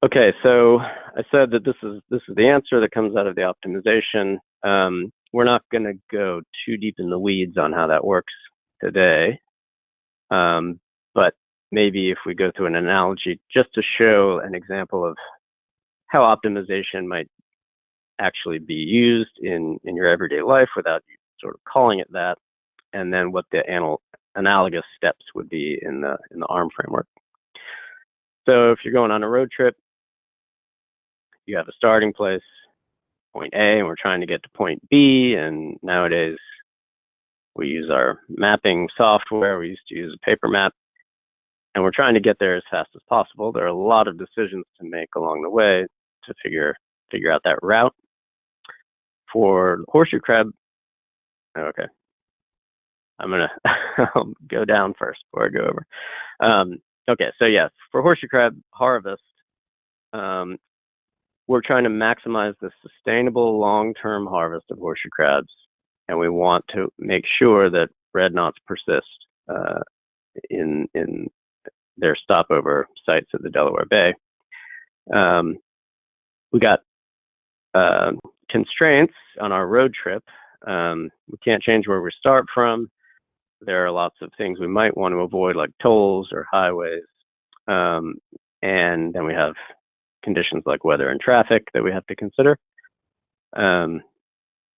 Okay, so I said that this is the answer that comes out of the optimization. We're not going to go too deep in the weeds on how that works today, but maybe if we go through an analogy just to show an example of how optimization might actually be used in your everyday life without you sort of calling it that, and then what the analogous steps would be in the ARM framework. So if you're going on a road trip, you have a starting place, point A, and we're trying to get to point B, and nowadays we use our mapping software. We used to use a paper map, and we're trying to get there as fast as possible. There are a lot of decisions to make along the way to figure out that route. For horseshoe crab, okay, I'm gonna go down first before I go over. Okay, so yes, for horseshoe crab harvest, we're trying to maximize the sustainable long-term harvest of horseshoe crabs, and we want to make sure that red knots persist in their stopover sites at the Delaware Bay. We got constraints on our road trip. We can't change where we start from. There are lots of things we might want to avoid, like tolls or highways. And then we have conditions like weather and traffic that we have to consider. In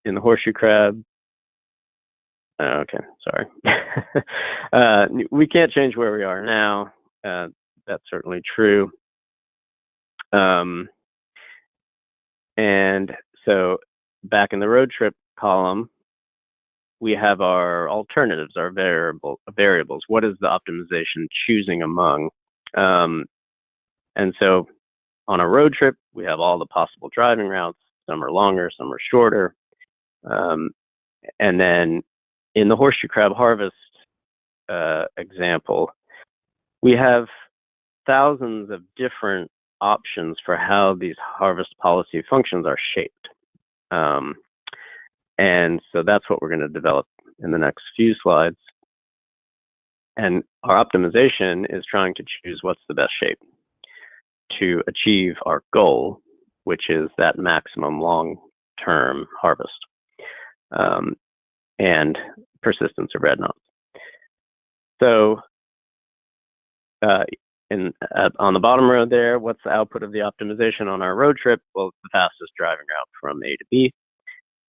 the horseshoe crab, Okay, sorry. We can't change where we are now. That's certainly true. And so back in the road trip column, we have our alternatives, our variables. What is the optimization choosing among? And so on a road trip, we have all the possible driving routes. Some are longer, some are shorter. And then in the horseshoe crab harvest example, we have thousands of different options for how these harvest policy functions are shaped. And so that's what we're going to develop in the next few slides. And our optimization is trying to choose what's the best shape to achieve our goal, which is that maximum long-term harvest and persistence of red knots. So on the bottom row there, what's the output of the optimization on our road trip? Well, it's the fastest driving route from A to B.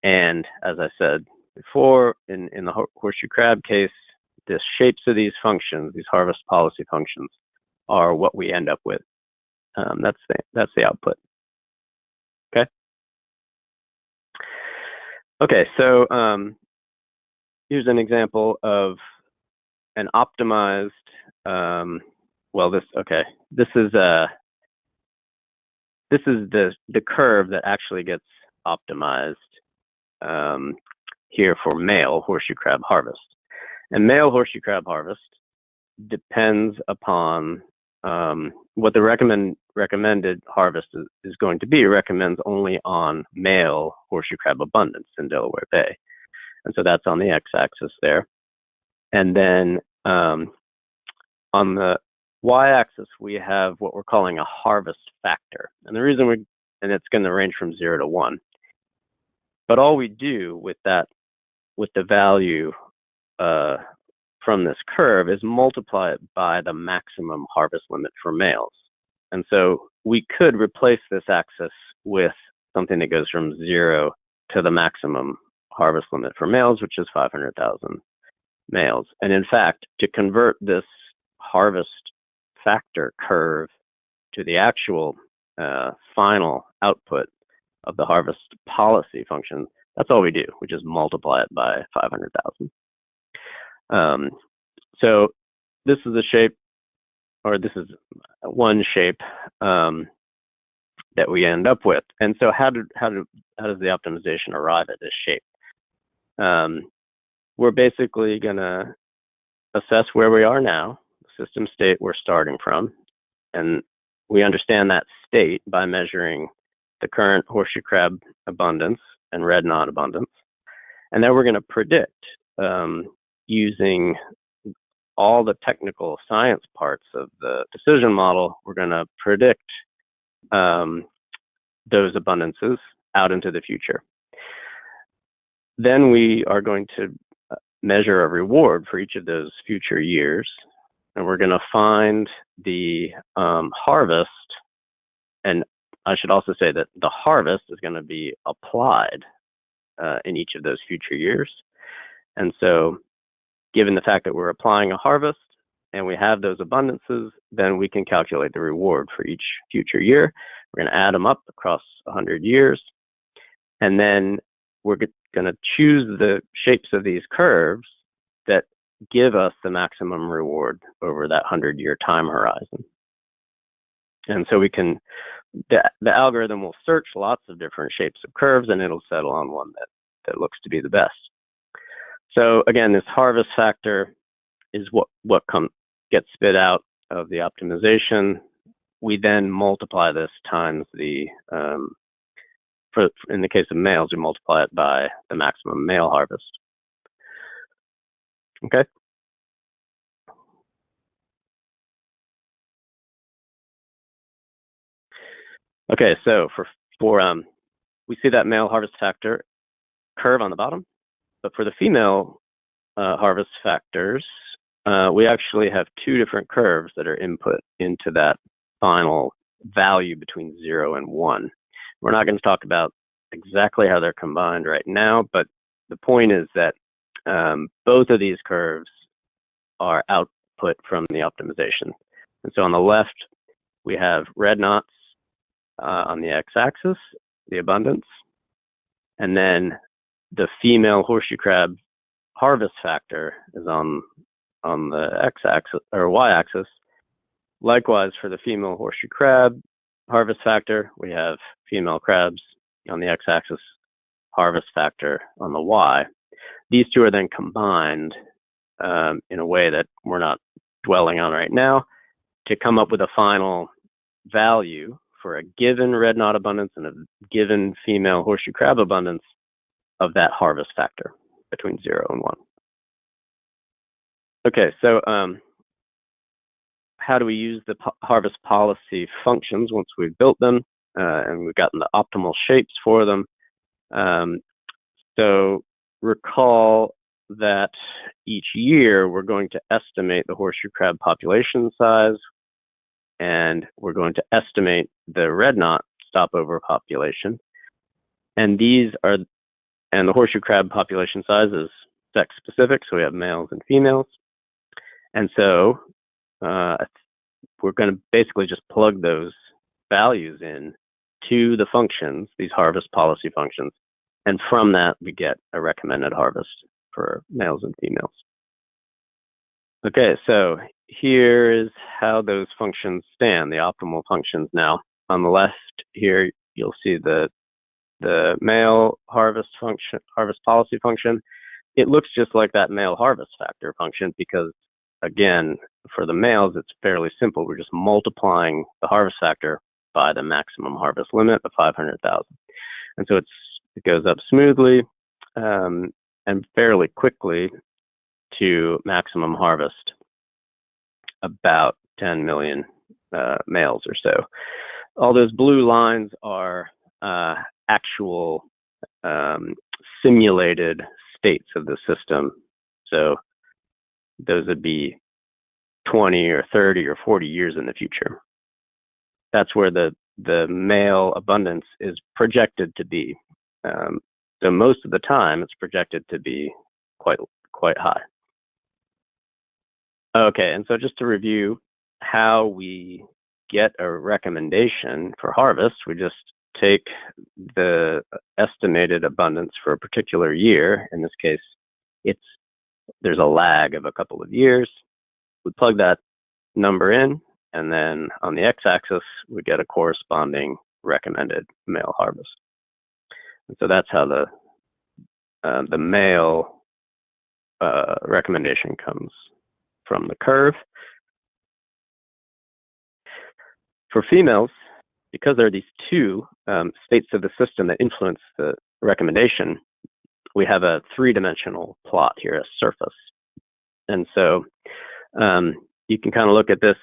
And as I said before, in the horseshoe crab case, the shapes of these functions, these harvest policy functions, are what we end up with. That's the output. Okay. Okay, so here's an example of an optimized. This is the curve that actually gets optimized here for male horseshoe crab harvest. And male horseshoe crab harvest depends upon what the recommended harvest is going to be. It recommends only on male horseshoe crab abundance in Delaware Bay. And so that's on the x-axis there. And then on the y-axis, we have what we're calling a harvest factor. And the reason and it's going to range from 0 to 1. But all we do with the value from this curve is multiply it by the maximum harvest limit for males. And so we could replace this axis with something that goes from 0 to the maximum harvest limit for males, which is 500,000 males. And in fact, to convert this harvest factor curve to the actual final output of the harvest policy function, that's all we do. We just multiply it by 500,000. So this is a shape, or this is one shape that we end up with. And so how does the optimization arrive at this shape? We're basically going to assess where we are now, the system state we're starting from, and we understand that state by measuring the current horseshoe crab abundance and red knot abundance. And then we're going to predict using all the technical science parts of the decision model. We're going to predict those abundances out into the future. Then we are going to measure a reward for each of those future years. And we're going to find the harvest. And I should also say that the harvest is going to be applied in each of those future years. And so given the fact that we're applying a harvest and we have those abundances, then we can calculate the reward for each future year. We're going to add them up across 100 years. And then we're going to choose the shapes of these curves that give us the maximum reward over that 100-year time horizon. And so we can, the algorithm will search lots of different shapes of curves and it'll settle on one that looks to be the best. So again, this harvest factor is what gets spit out of the optimization. We then multiply this times the, in the case of males, we multiply it by the maximum male harvest. Okay. Okay, so we see that male harvest factor curve on the bottom, but for the female harvest factors, we actually have two different curves that are input into that final value between 0 and 1. We're not going to talk about exactly how they're combined right now, but the point is that both of these curves are output from the optimization. And so on the left, we have red knots on the x-axis, the abundance, and then the female horseshoe crab harvest factor is on the x-axis or y-axis. Likewise, for the female horseshoe crab harvest factor, we have female crabs on the x-axis, harvest factor on the y. These two are then combined in a way that we're not dwelling on right now to come up with a final value for a given red knot abundance and a given female horseshoe crab abundance of that harvest factor between 0 and 1. Okay, so how do we use the harvest policy functions once we've built them and we've gotten the optimal shapes for them? So recall that each year we're going to estimate the horseshoe crab population size, and we're going to estimate the red knot stopover population. And the horseshoe crab population size is sex specific, so we have males and females. And so we're going to basically just plug those values in to the functions, these harvest policy functions, and from that we get a recommended harvest for males and females. Okay, so here is how those functions stand, the optimal functions. Now, on the left here, you'll see the male harvest function, harvest policy function. It looks just like that male harvest factor function because, again, for the males, it's fairly simple. We're just multiplying the harvest factor by the maximum harvest limit of 500,000. And so it goes up smoothly and fairly quickly to maximum harvest, about 10 million males or so. All those blue lines are actual simulated states of the system. So those would be 20 or 30 or 40 years in the future. That's where the male abundance is projected to be. So most of the time, it's projected to be quite high. Okay, and so just to review how we get a recommendation for harvest, we just take the estimated abundance for a particular year. In this case, there's a lag of a couple of years. We plug that number in, and then on the x-axis, we get a corresponding recommended male harvest. And so that's how the male recommendation comes from the curve. For females, because there are these two states of the system that influence the recommendation, we have a three-dimensional plot here, a surface. And so you can kind of look at this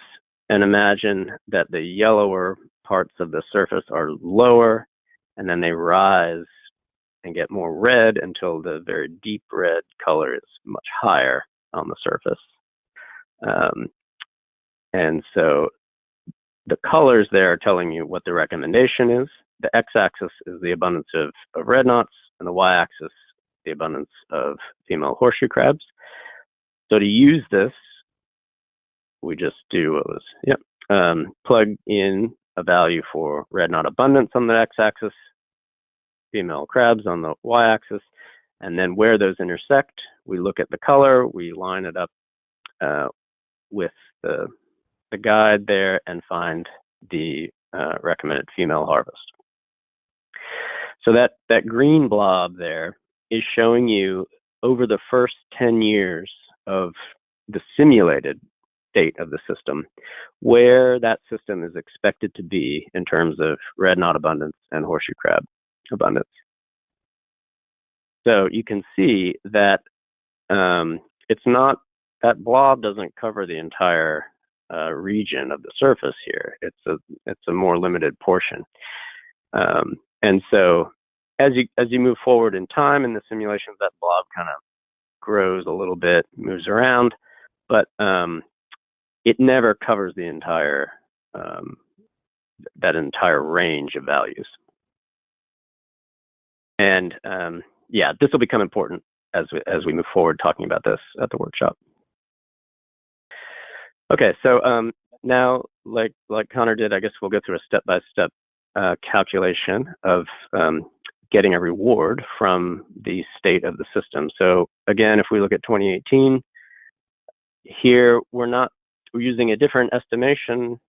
and imagine that the yellower parts of the surface are lower, and then they rise and get more red until the very deep red color is much higher on the surface. And so the colors there are telling you what the recommendation is. The x-axis is the abundance of red knots, and the y-axis the abundance of female horseshoe crabs. So to use this, we just do what was, plug in a value for red knot abundance on the x-axis, female crabs on the y-axis, and then where those intersect, we look at the color, we line it up with the guide there and find the recommended female harvest. So that green blob there is showing you over the first 10 years of the simulated state of the system, where that system is expected to be in terms of red knot abundance and horseshoe crab abundance. So you can see that it's not, that blob doesn't cover the entire region of the surface here. It's a more limited portion. And so as you move forward in time in the simulations, that blob kind of grows a little bit, moves around, but it never covers the entire that entire range of values. And yeah, this will become important as we move forward talking about this at the workshop. Okay, so now, like Connor did, I guess we'll go through a step-by-step calculation of getting a reward from the state of the system. So again, if we look at 2018, here we're using a different estimation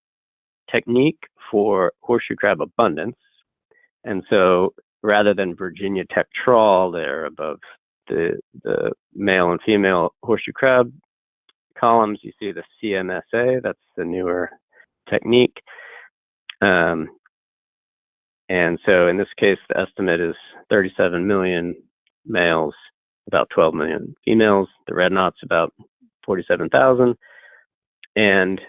technique for horseshoe crab abundance. And so rather than Virginia Tech trawl there above the male and female horseshoe crab columns, you see the CMSA, that's the newer technique. And so in this case, the estimate is 37 million males, about 12 million females. The red knot's about 47,000. And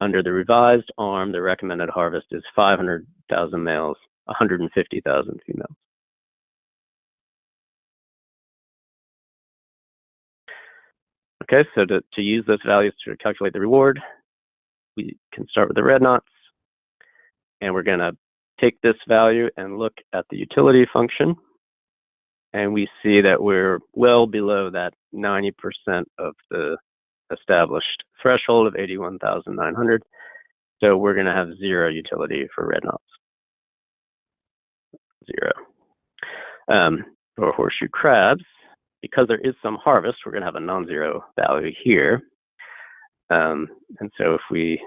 under the revised arm, the recommended harvest is 500,000 males, 150,000 females. Okay, so to use those values to calculate the reward, we can start with the red knots, and we're going to take this value and look at the utility function, and we see that we're well below that 90% of the established threshold of 81,900. So we're going to have 0 utility for red knots. 0. For horseshoe crabs, because there is some harvest, we're going to have a non-zero value here. And so if we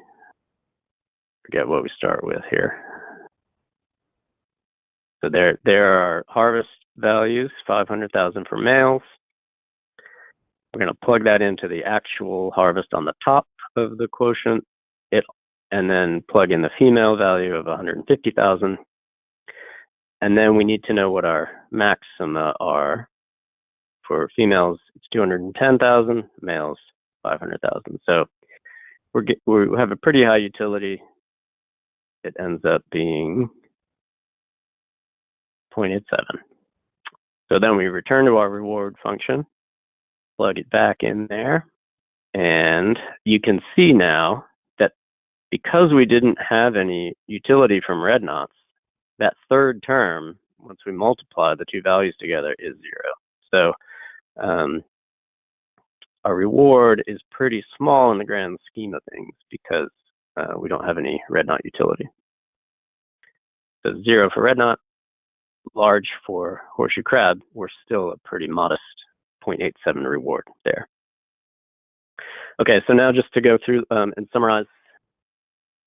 forget what we start with here. So there are harvest values, 500,000 for males. We're going to plug that into the actual harvest on the top of the quotient, and then plug in the female value of 150,000. And then we need to know what our maxima are. For females, it's 210,000, males, 500,000. So we have a pretty high utility. It ends up being 0.87. So then we return to our reward function, plug it back in there, and you can see now that because we didn't have any utility from red knots, that third term, once we multiply the two values together, is 0. So our reward is pretty small in the grand scheme of things because we don't have any red knot utility. So 0 for red knot, large for horseshoe crab. We're still a pretty modest 0.87 reward there. Okay, so now just to go through and summarize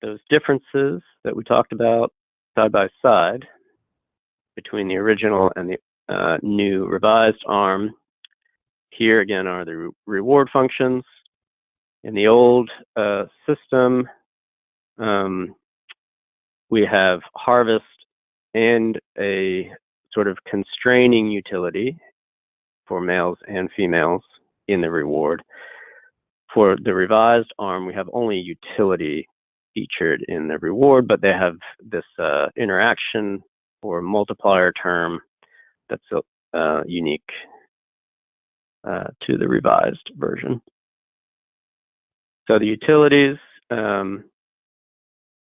those differences that we talked about side by side between the original and the new revised arm. Here again are the reward functions. In the old system, we have harvest and a sort of constraining utility for males and females in the reward. For the revised arm, we have only utility featured in the reward, but they have this interaction or multiplier term that's unique to the revised version. So the utilities, again,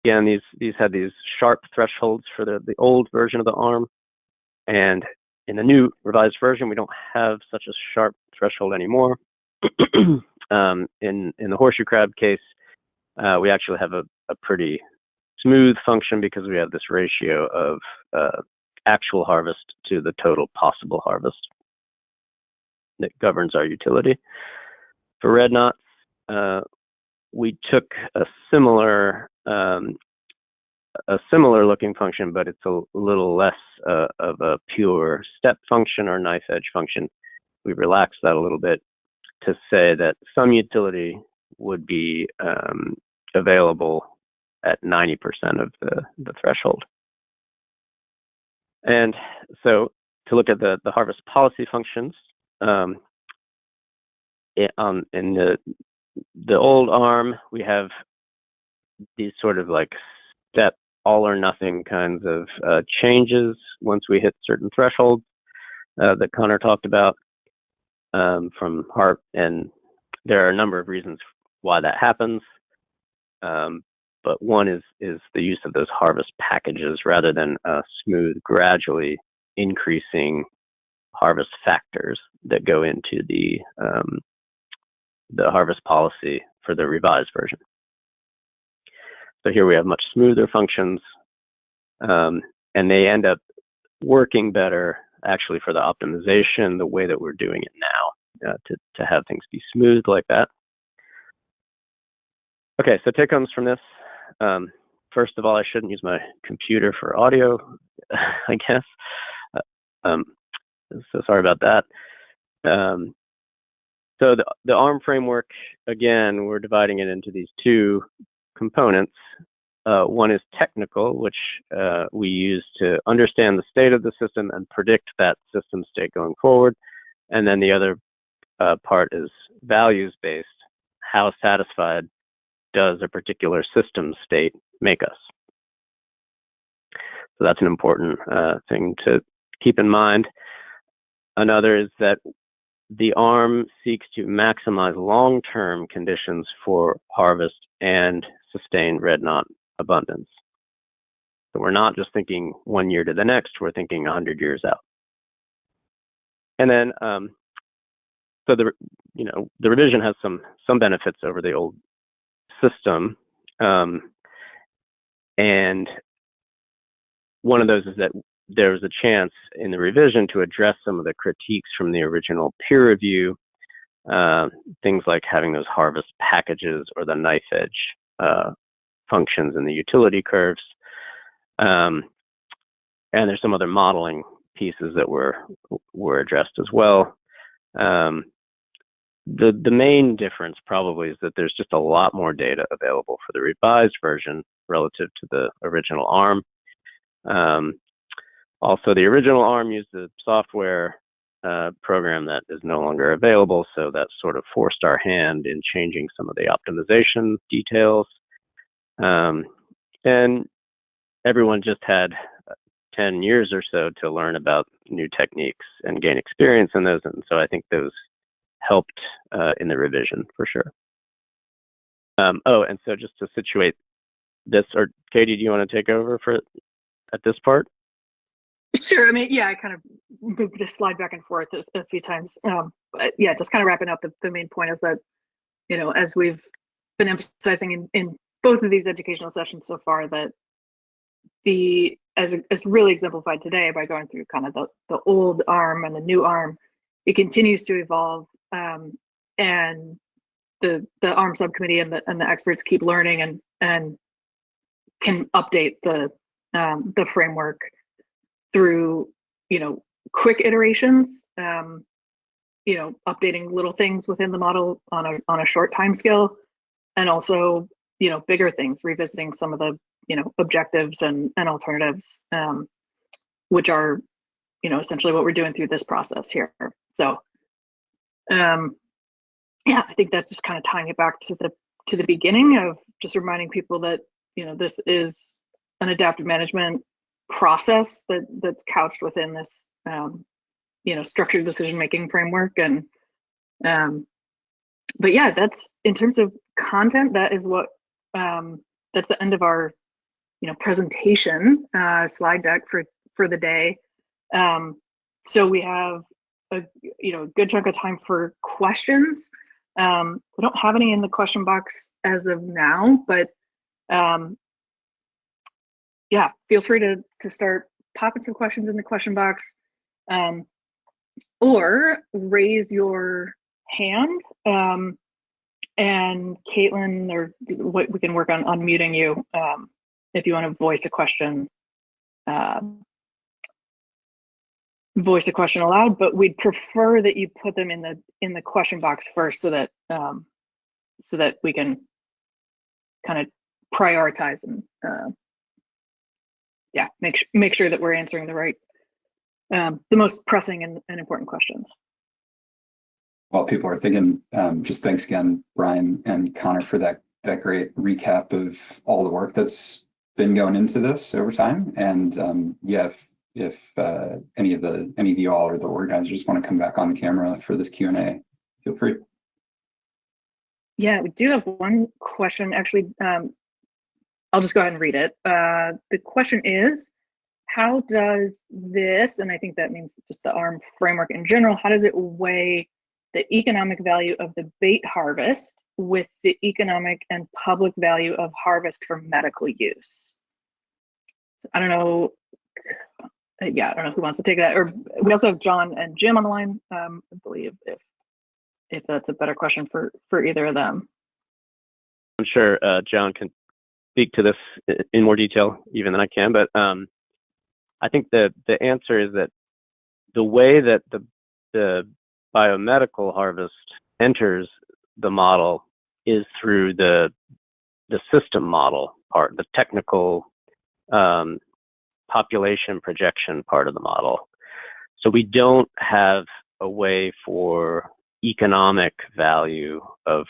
these had these sharp thresholds for the old version of the arm, and in the new revised version, we don't have such a sharp threshold anymore. In the horseshoe crab case, we actually have a pretty smooth function because we have this ratio of actual harvest to the total possible harvest that governs our utility. For red knots, we took a similar looking function, but it's a little less of a pure step function or knife edge function. We relaxed that a little bit to say that some utility would be available at 90% of the threshold. And so to look at the harvest policy functions, in the old arm, we have these sort of like step all or nothing kinds of changes once we hit certain thresholds that Connor talked about from HARP, and there are a number of reasons why that happens. But one is the use of those harvest packages rather than a smooth, gradually increasing harvest factors that go into the harvest policy for the revised version. So here we have much smoother functions, and they end up working better actually for the optimization, the way that we're doing it now, to have things be smooth like that. Okay, so take homes from this. First of all, I shouldn't use my computer for audio, I guess. So sorry about that. So the ARM framework, again, we're dividing it into these two components. One is technical, which we use to understand the state of the system and predict that system state going forward. And then the other part is values-based. How satisfied does a particular system state make us? So that's an important thing to keep in mind. Another is that the ARM seeks to maximize long-term conditions for harvest and sustained red knot abundance. So we're not just thinking 1 year to the next, we're thinking 100 years out. And then, so the revision has some benefits over the old system. And one of those is that there was a chance in the revision to address some of the critiques from the original peer review, things like having those harvest packages or the knife edge functions in the utility curves. And there's some other modeling pieces that were addressed as well. The main difference probably is that there's just a lot more data available for the revised version relative to the original ARM. Also, the original ARM used a software program that is no longer available, so that sort of forced our hand in changing some of the optimization details. And everyone just had 10 years or so to learn about new techniques and gain experience in those, and so I think those helped in the revision for sure. Oh, and so just to situate this, or Katie, do you want to take over at this part? Sure. I mean, yeah, I kind of moved this slide back and forth a few times. But yeah, just kind of wrapping up, the main point is that, as we've been emphasizing in both of these educational sessions so far, that as really exemplified today by going through kind of the old ARM and the new ARM, it continues to evolve, and the ARM subcommittee and the experts keep learning and can update the framework through quick iterations, updating little things within the model on a short time scale, and also bigger things, revisiting some of the objectives and alternatives, which are essentially what we're doing through this process here. So yeah, I think that's just kind of tying it back to the beginning of just reminding people that this is an adaptive management process that's couched within this structured decision-making framework. And but yeah, that's in terms of content, that is what that's the end of our presentation slide deck for the day. So we have a good chunk of time for questions. We don't have any in the question box as of now, but yeah, feel free to start popping some questions in the question box, or raise your hand, and Caitlin or what we can work on unmuting you if you want to voice a question aloud. But we'd prefer that you put them in the question box first, so that we can kind of prioritize and yeah, make sure that we're answering the right, the most pressing and important questions. While people are thinking, just thanks again, Brian and Connor, for that great recap of all the work that's been going into this over time. And yeah, if any of you all or the organizers just want to come back on the camera for this Q&A, feel free. Yeah, we do have one question. Actually, I'll just go ahead and read it. The question is, how does this, and I think that means just the ARM framework in general, how does it weigh the economic value of the bait harvest with the economic and public value of harvest for medical use? So I don't know. Yeah, I don't know who wants to take that. Or we also have John and Jim on the line. I believe if that's a better question for either of them. I'm sure John can speak to this in more detail even than I can, but I think the answer is that the way that the biomedical harvest enters the model is through the system model part, the technical population projection part of the model. So we don't have a way for economic value of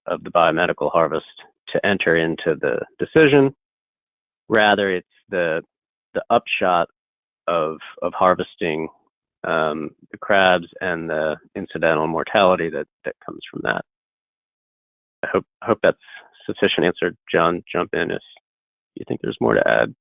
the biomedical harvest to enter into the decision. Rather, it's the upshot of harvesting the crabs and the incidental mortality that comes from that. I hope that's sufficient answer. John, jump in if you think there's more to add.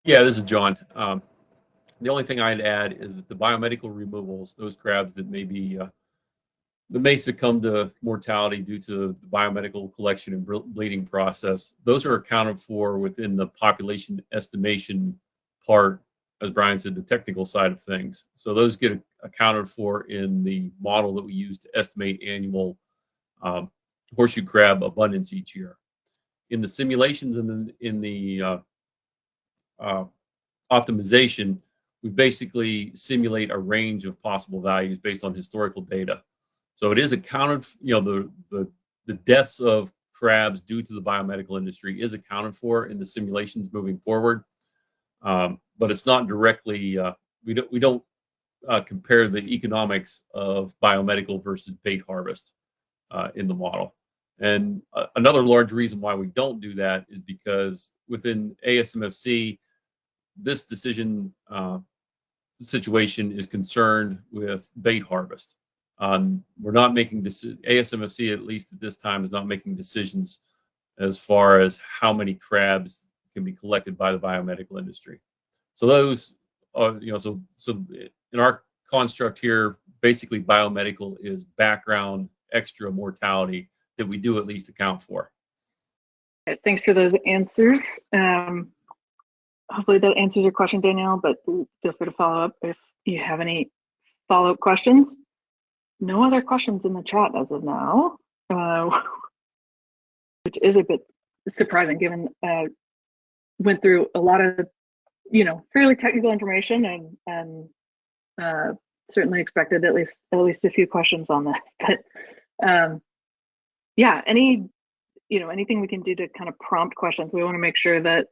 Yeah, this is John. The only thing I'd add is that the biomedical removals, those crabs that may succumb to mortality due to the biomedical collection and bleeding process, those are accounted for within the population estimation part, as Brian said, the technical side of things. So those get accounted for in the model that we use to estimate annual horseshoe crab abundance each year. In the simulations and in the optimization, we basically simulate a range of possible values based on historical data. So it is accounted, the deaths of crabs due to the biomedical industry is accounted for in the simulations moving forward, but it's not directly. We don't compare the economics of biomedical versus bait harvest in the model. And another large reason why we don't do that is because within ASMFC, this decision situation is concerned with bait harvest. We're not making ASMFC, at least at this time, is not making decisions as far as how many crabs can be collected by the biomedical industry. So those are, so in our construct here, basically biomedical is background extra mortality that we do at least account for. Okay, thanks for those answers. Hopefully that answers your question, Danielle, but feel free to follow up if you have any follow-up questions. No other questions in the chat as of now, which is a bit surprising given went through a lot of, fairly technical information and certainly expected at least a few questions on that. But yeah, anything we can do to kind of prompt questions. We want to make sure that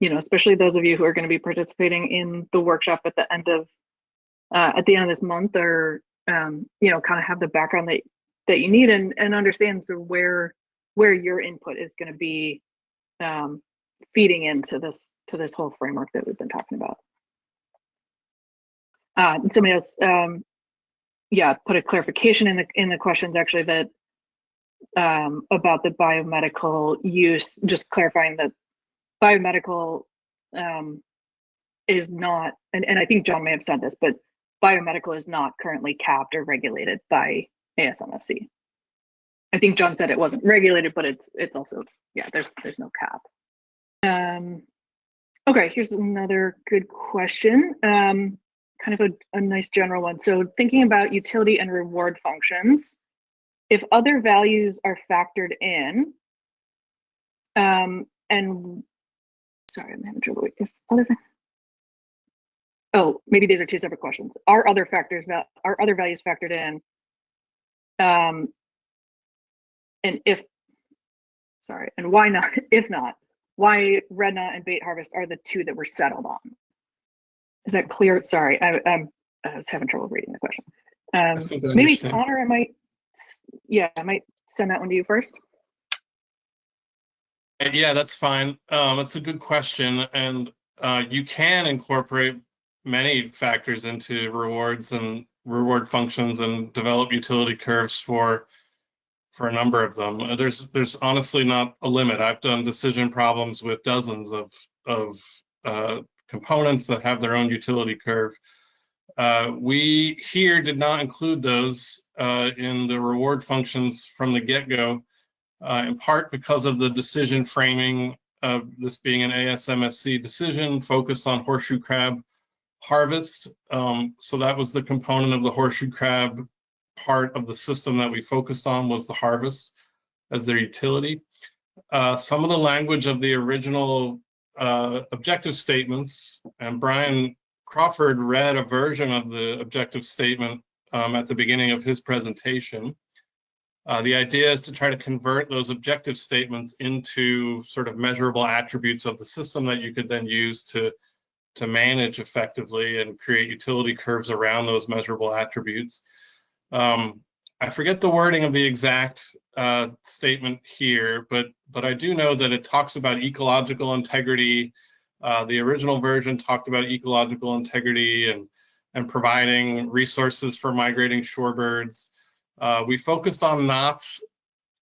especially those of you who are going to be participating in the workshop at the end of this month, or kind of have the background that you need and understand sort of where your input is going to be feeding into this whole framework that we've been talking about. Somebody else, put a clarification in the questions actually that about the biomedical use, just clarifying that biomedical is not, and I think John may have said this, but biomedical is not currently capped or regulated by ASMFC. I think John said it wasn't regulated, but it's also, there's no cap. Okay, here's another good question. Kind of a nice general one. So thinking about utility and reward functions, if other values are factored in, and sorry, I'm having trouble. If other, maybe these are two separate questions. Are other values factored in? And why not? If not, why red knot and bait harvest are the two that were settled on? Is that clear? Sorry, I was having trouble reading the question. Maybe Connor, I might send that one to you first. Yeah, that's fine. It's a good question, and you can incorporate many factors into rewards and reward functions and develop utility curves for a number of them. There's honestly not a limit. I've done decision problems with dozens of components that have their own utility curve. We here did not include those in the reward functions from the get-go, in part because of the decision framing of this being an ASMFC decision focused on horseshoe crab harvest. So that was the component of the horseshoe crab part of the system that we focused on, was the harvest as their utility. Some of the language of the original objective statements, and Brian Crawford read a version of the objective statement at the beginning of his presentation. The idea is to try to convert those objective statements into sort of measurable attributes of the system that you could then use to manage effectively and create utility curves around those measurable attributes. I forget the wording of the exact statement here, but I do know that it talks about ecological integrity. The original version talked about ecological integrity and providing resources for migrating shorebirds. We focused on knots,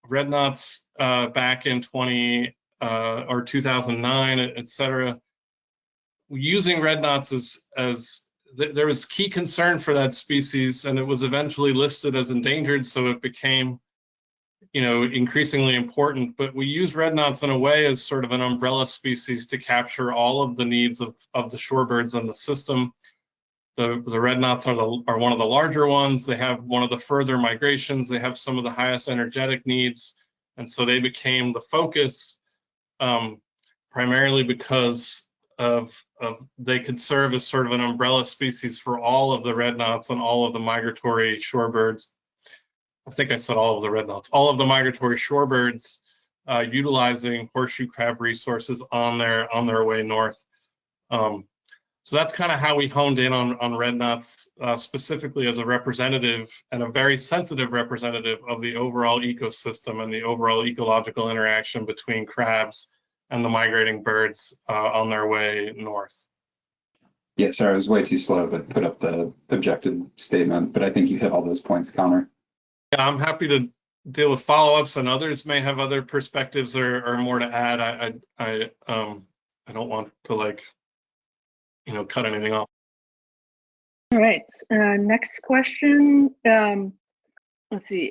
red knots back in 2009, et cetera. Using red knots as there was key concern for that species, and it was eventually listed as endangered, so it became, increasingly important. But we use red knots in a way as sort of an umbrella species to capture all of the needs of the shorebirds in the system. The red knots are one of the larger ones. They have one of the further migrations. They have some of the highest energetic needs, and so they became the focus, primarily because they could serve as sort of an umbrella species for all of the red knots and all of the migratory shorebirds. I think I said all of the red knots, all of the migratory shorebirds utilizing horseshoe crab resources on their way north. So that's kind of how we honed in on red knots, specifically as a representative and a very sensitive representative of the overall ecosystem and the overall ecological interaction between crabs and the migrating birds on their way north. Yeah, sorry, I was way too slow to put up the objective statement, but I think you hit all those points, Connor. Yeah, I'm happy to deal with follow-ups, and others may have other perspectives or more to add. I don't want to cut anything off. All right, next question. Let's see,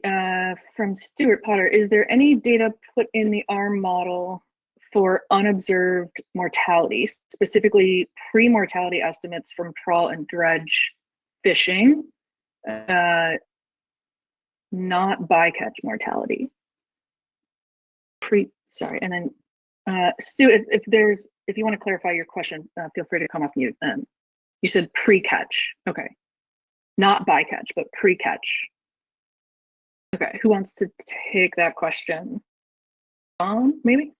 from Stuart Potter. Is there any data put in the ARM model for unobserved mortality, specifically pre-mortality estimates from trawl and dredge fishing, not bycatch mortality? Sorry, and then Stu, if you want to clarify your question, feel free to come off mute. You said pre-catch, okay, not bycatch, but pre-catch. Okay, who wants to take that question? Maybe.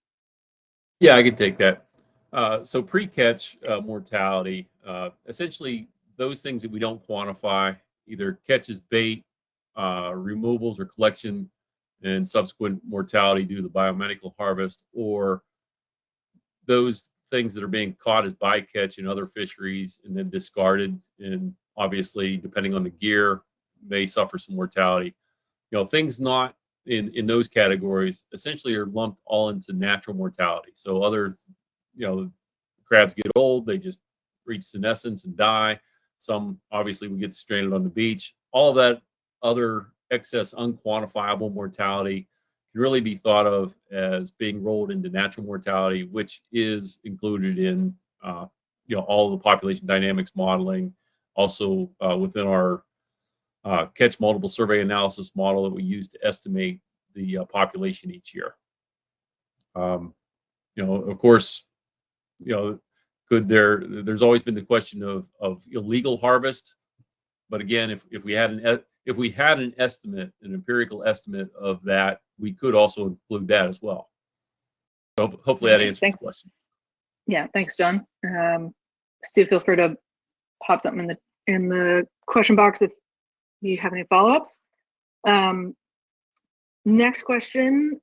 Yeah, I can take that. So pre-catch mortality, essentially those things that we don't quantify, either catch as bait, removals or collection and subsequent mortality due to the biomedical harvest, or those things that are being caught as bycatch in other fisheries and then discarded, and obviously depending on the gear may suffer some mortality. Things not in those categories essentially are lumped all into natural mortality. So other, crabs get old, they just reach senescence and die. Some obviously we get stranded on the beach. All of that other excess unquantifiable mortality can really be thought of as being rolled into natural mortality, which is included in all the population dynamics modeling, also within our catch multiple survey analysis model that we use to estimate the population each year. Of course, there's always been the question of illegal harvest, but again, if we had an estimate, an empirical estimate of that, we could also include that as well. So hopefully that answers the question. Yeah, thanks, John. Stu, feel free to pop something in the question box if you have any follow-ups. Next question.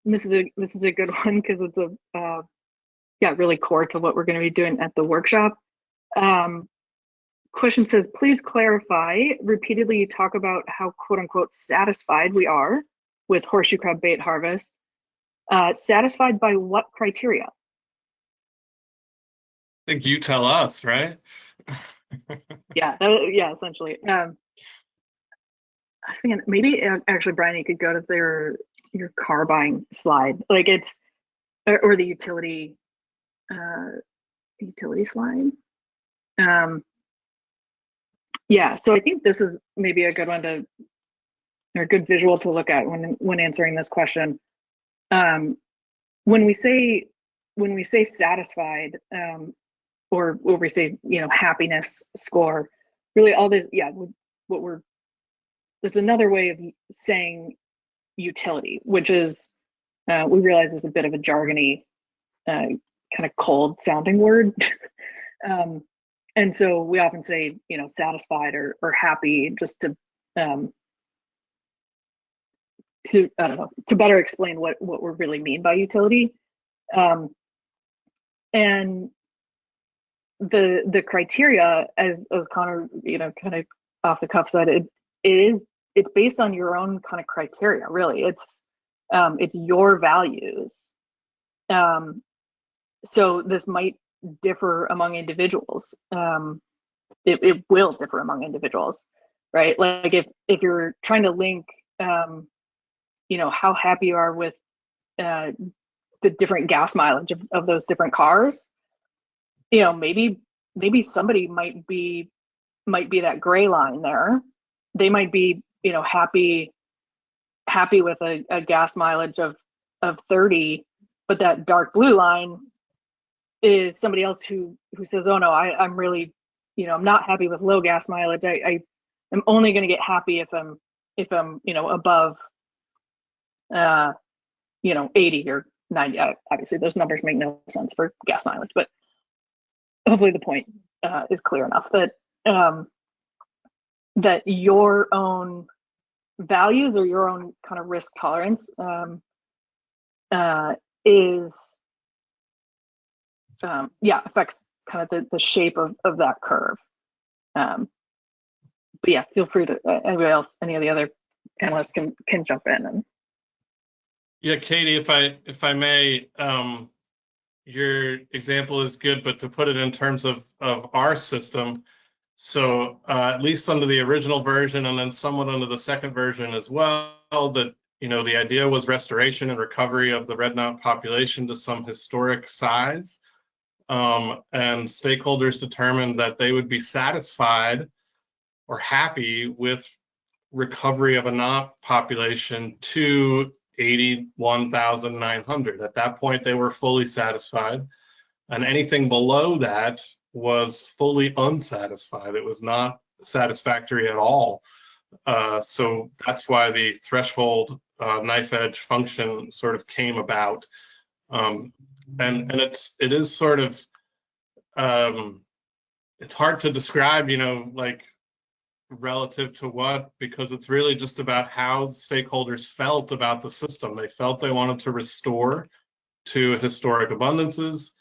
This is a good one because it's really core to what we're going to be doing at the workshop. Question says, please clarify. Repeatedly, you talk about how quote unquote satisfied we are with horseshoe crab bait harvest. Satisfied by what criteria? think you tell us, right? Yeah, yeah, essentially. I was thinking maybe actually, Brian, you could go to your car buying slide, like it's or the utility slide. Yeah, so I think this is maybe a good one to, or a good visual to look at when answering this question. When we say satisfied, or we say, happiness score, really all this, yeah, that's another way of saying utility, which is, we realize is a bit of a jargony, kind of cold sounding word. And so we often say, satisfied or happy, just to I don't know, to better explain what we really mean by utility. And the criteria, as Connor, kind of off the cuff said, it's based on your own kind of criteria, really. It's your values. So this might differ among individuals. It will differ among individuals, right? Like if you're trying to link, how happy you are with the different gas mileage of those different cars, maybe somebody might be that gray line there. They might be, happy with a gas mileage of 30, but that dark blue line is somebody else who says, oh no, I'm really, I'm not happy with low gas mileage. I am only going to get happy if I'm above 80 or 90. Obviously those numbers make no sense for gas mileage, but hopefully the point is clear enough that that your own values or your own kind of risk tolerance affects kind of the shape of that curve. But yeah, feel free to, any of the other panelists can jump in. And yeah, Katie, if I may, your example is good, but to put it in terms of our system, so at least under the original version and then somewhat under the second version as well, that the idea was restoration and recovery of the red knot population to some historic size, and stakeholders determined that they would be satisfied or happy with recovery of a knot population to 81,900. At that point, they were fully satisfied, and anything below that was fully unsatisfied. It was not satisfactory at all. So that's why the threshold knife edge function sort of came about. And it is sort of, it's hard to describe, like relative to what, because it's really just about how stakeholders felt about the system. They felt they wanted to restore to historic abundances.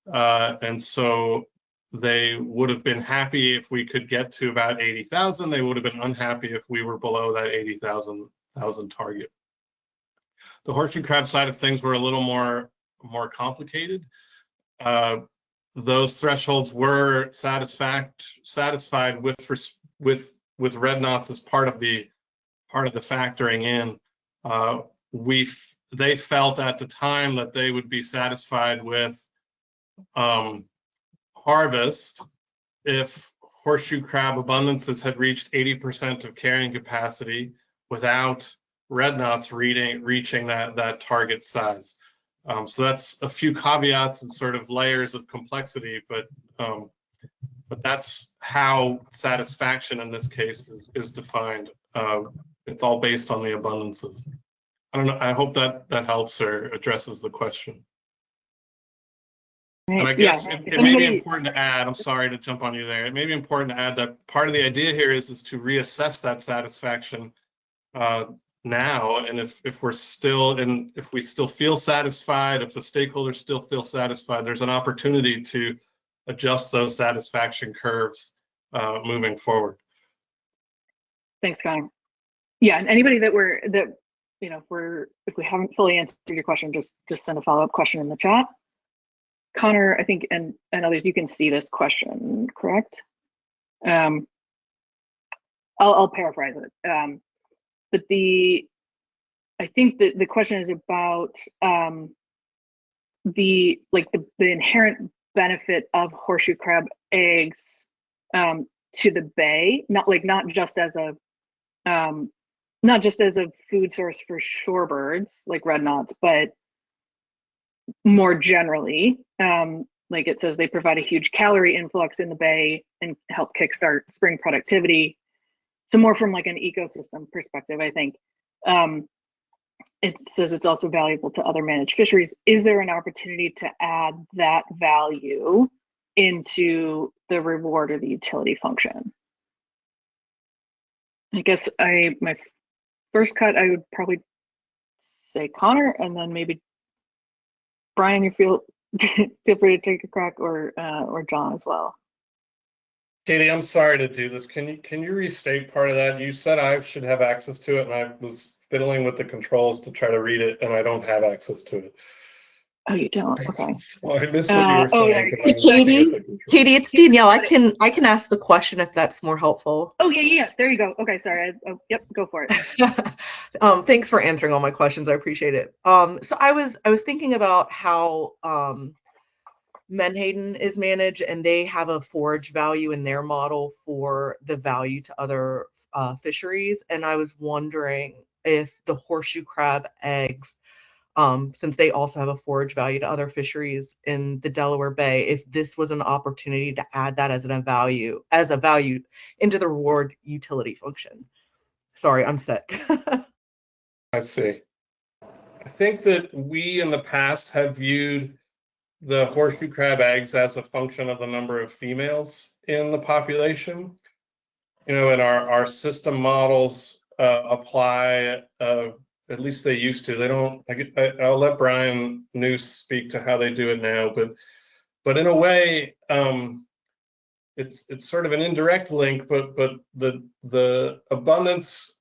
And so they would have been happy if we could get to about 80,000. They would have been unhappy if we were below that 80,000 target. The horseshoe crab side of things were a little more complicated. Those thresholds were satisfied with red knots as part of the factoring in. They felt at the time that they would be satisfied with harvest if horseshoe crab abundances had reached 80% of carrying capacity without red knots reaching that target size. So that's a few caveats and sort of layers of complexity, but that's how satisfaction in this case is defined. It's all based on the abundances. I don't know. I hope that helps or addresses the question. And I guess it may be important to add, I'm sorry to jump on you there. It may be important to add that part of the idea here is to reassess that satisfaction now. And if we still feel satisfied, if the stakeholders still feel satisfied, there's an opportunity to adjust those satisfaction curves moving forward. Thanks, Connor. Yeah, and anybody if we haven't fully answered your question, just send a follow-up question in the chat. Connor, I think, and others, you can see this question, correct? I'll paraphrase it. But I think that the question is about the inherent benefit of horseshoe crab eggs to the bay, not just as a food source for shorebirds like red knots, but more generally. Like it says, they provide a huge calorie influx in the bay and help kickstart spring productivity. So more from like an ecosystem perspective, I think. It says it's also valuable to other managed fisheries. Is there an opportunity to add that value into the reward or the utility function? I guess my first cut, I would probably say Connor, and then maybe Brian, you feel free to take a crack, or John as well. Katie, I'm sorry to do this. Can you restate part of that? You said I should have access to it, and I was fiddling with the controls to try to read it, and I don't have access to it. Oh, you don't? Okay. So I missed what you were saying. Yeah. Katie, it's Danielle. I can ask the question if that's more helpful. Oh yeah. There you go. Okay, sorry. Yep, go for it. Thanks for answering all my questions. I appreciate it. So I was thinking about how Menhaden is managed, and they have a forage value in their model for the value to other fisheries, and I was wondering if the horseshoe crab eggs, since they also have a forage value to other fisheries in the Delaware Bay, if this was an opportunity to add that as a value into the reward utility function. Sorry, I'm sick. I see. I think that we in the past have viewed the horseshoe crab eggs as a function of the number of females in the population. You know, and our system models apply, at least they used to. They don't. I'll let Brian Noose speak to how they do it now, but in a way, it's sort of an indirect link. But the abundance,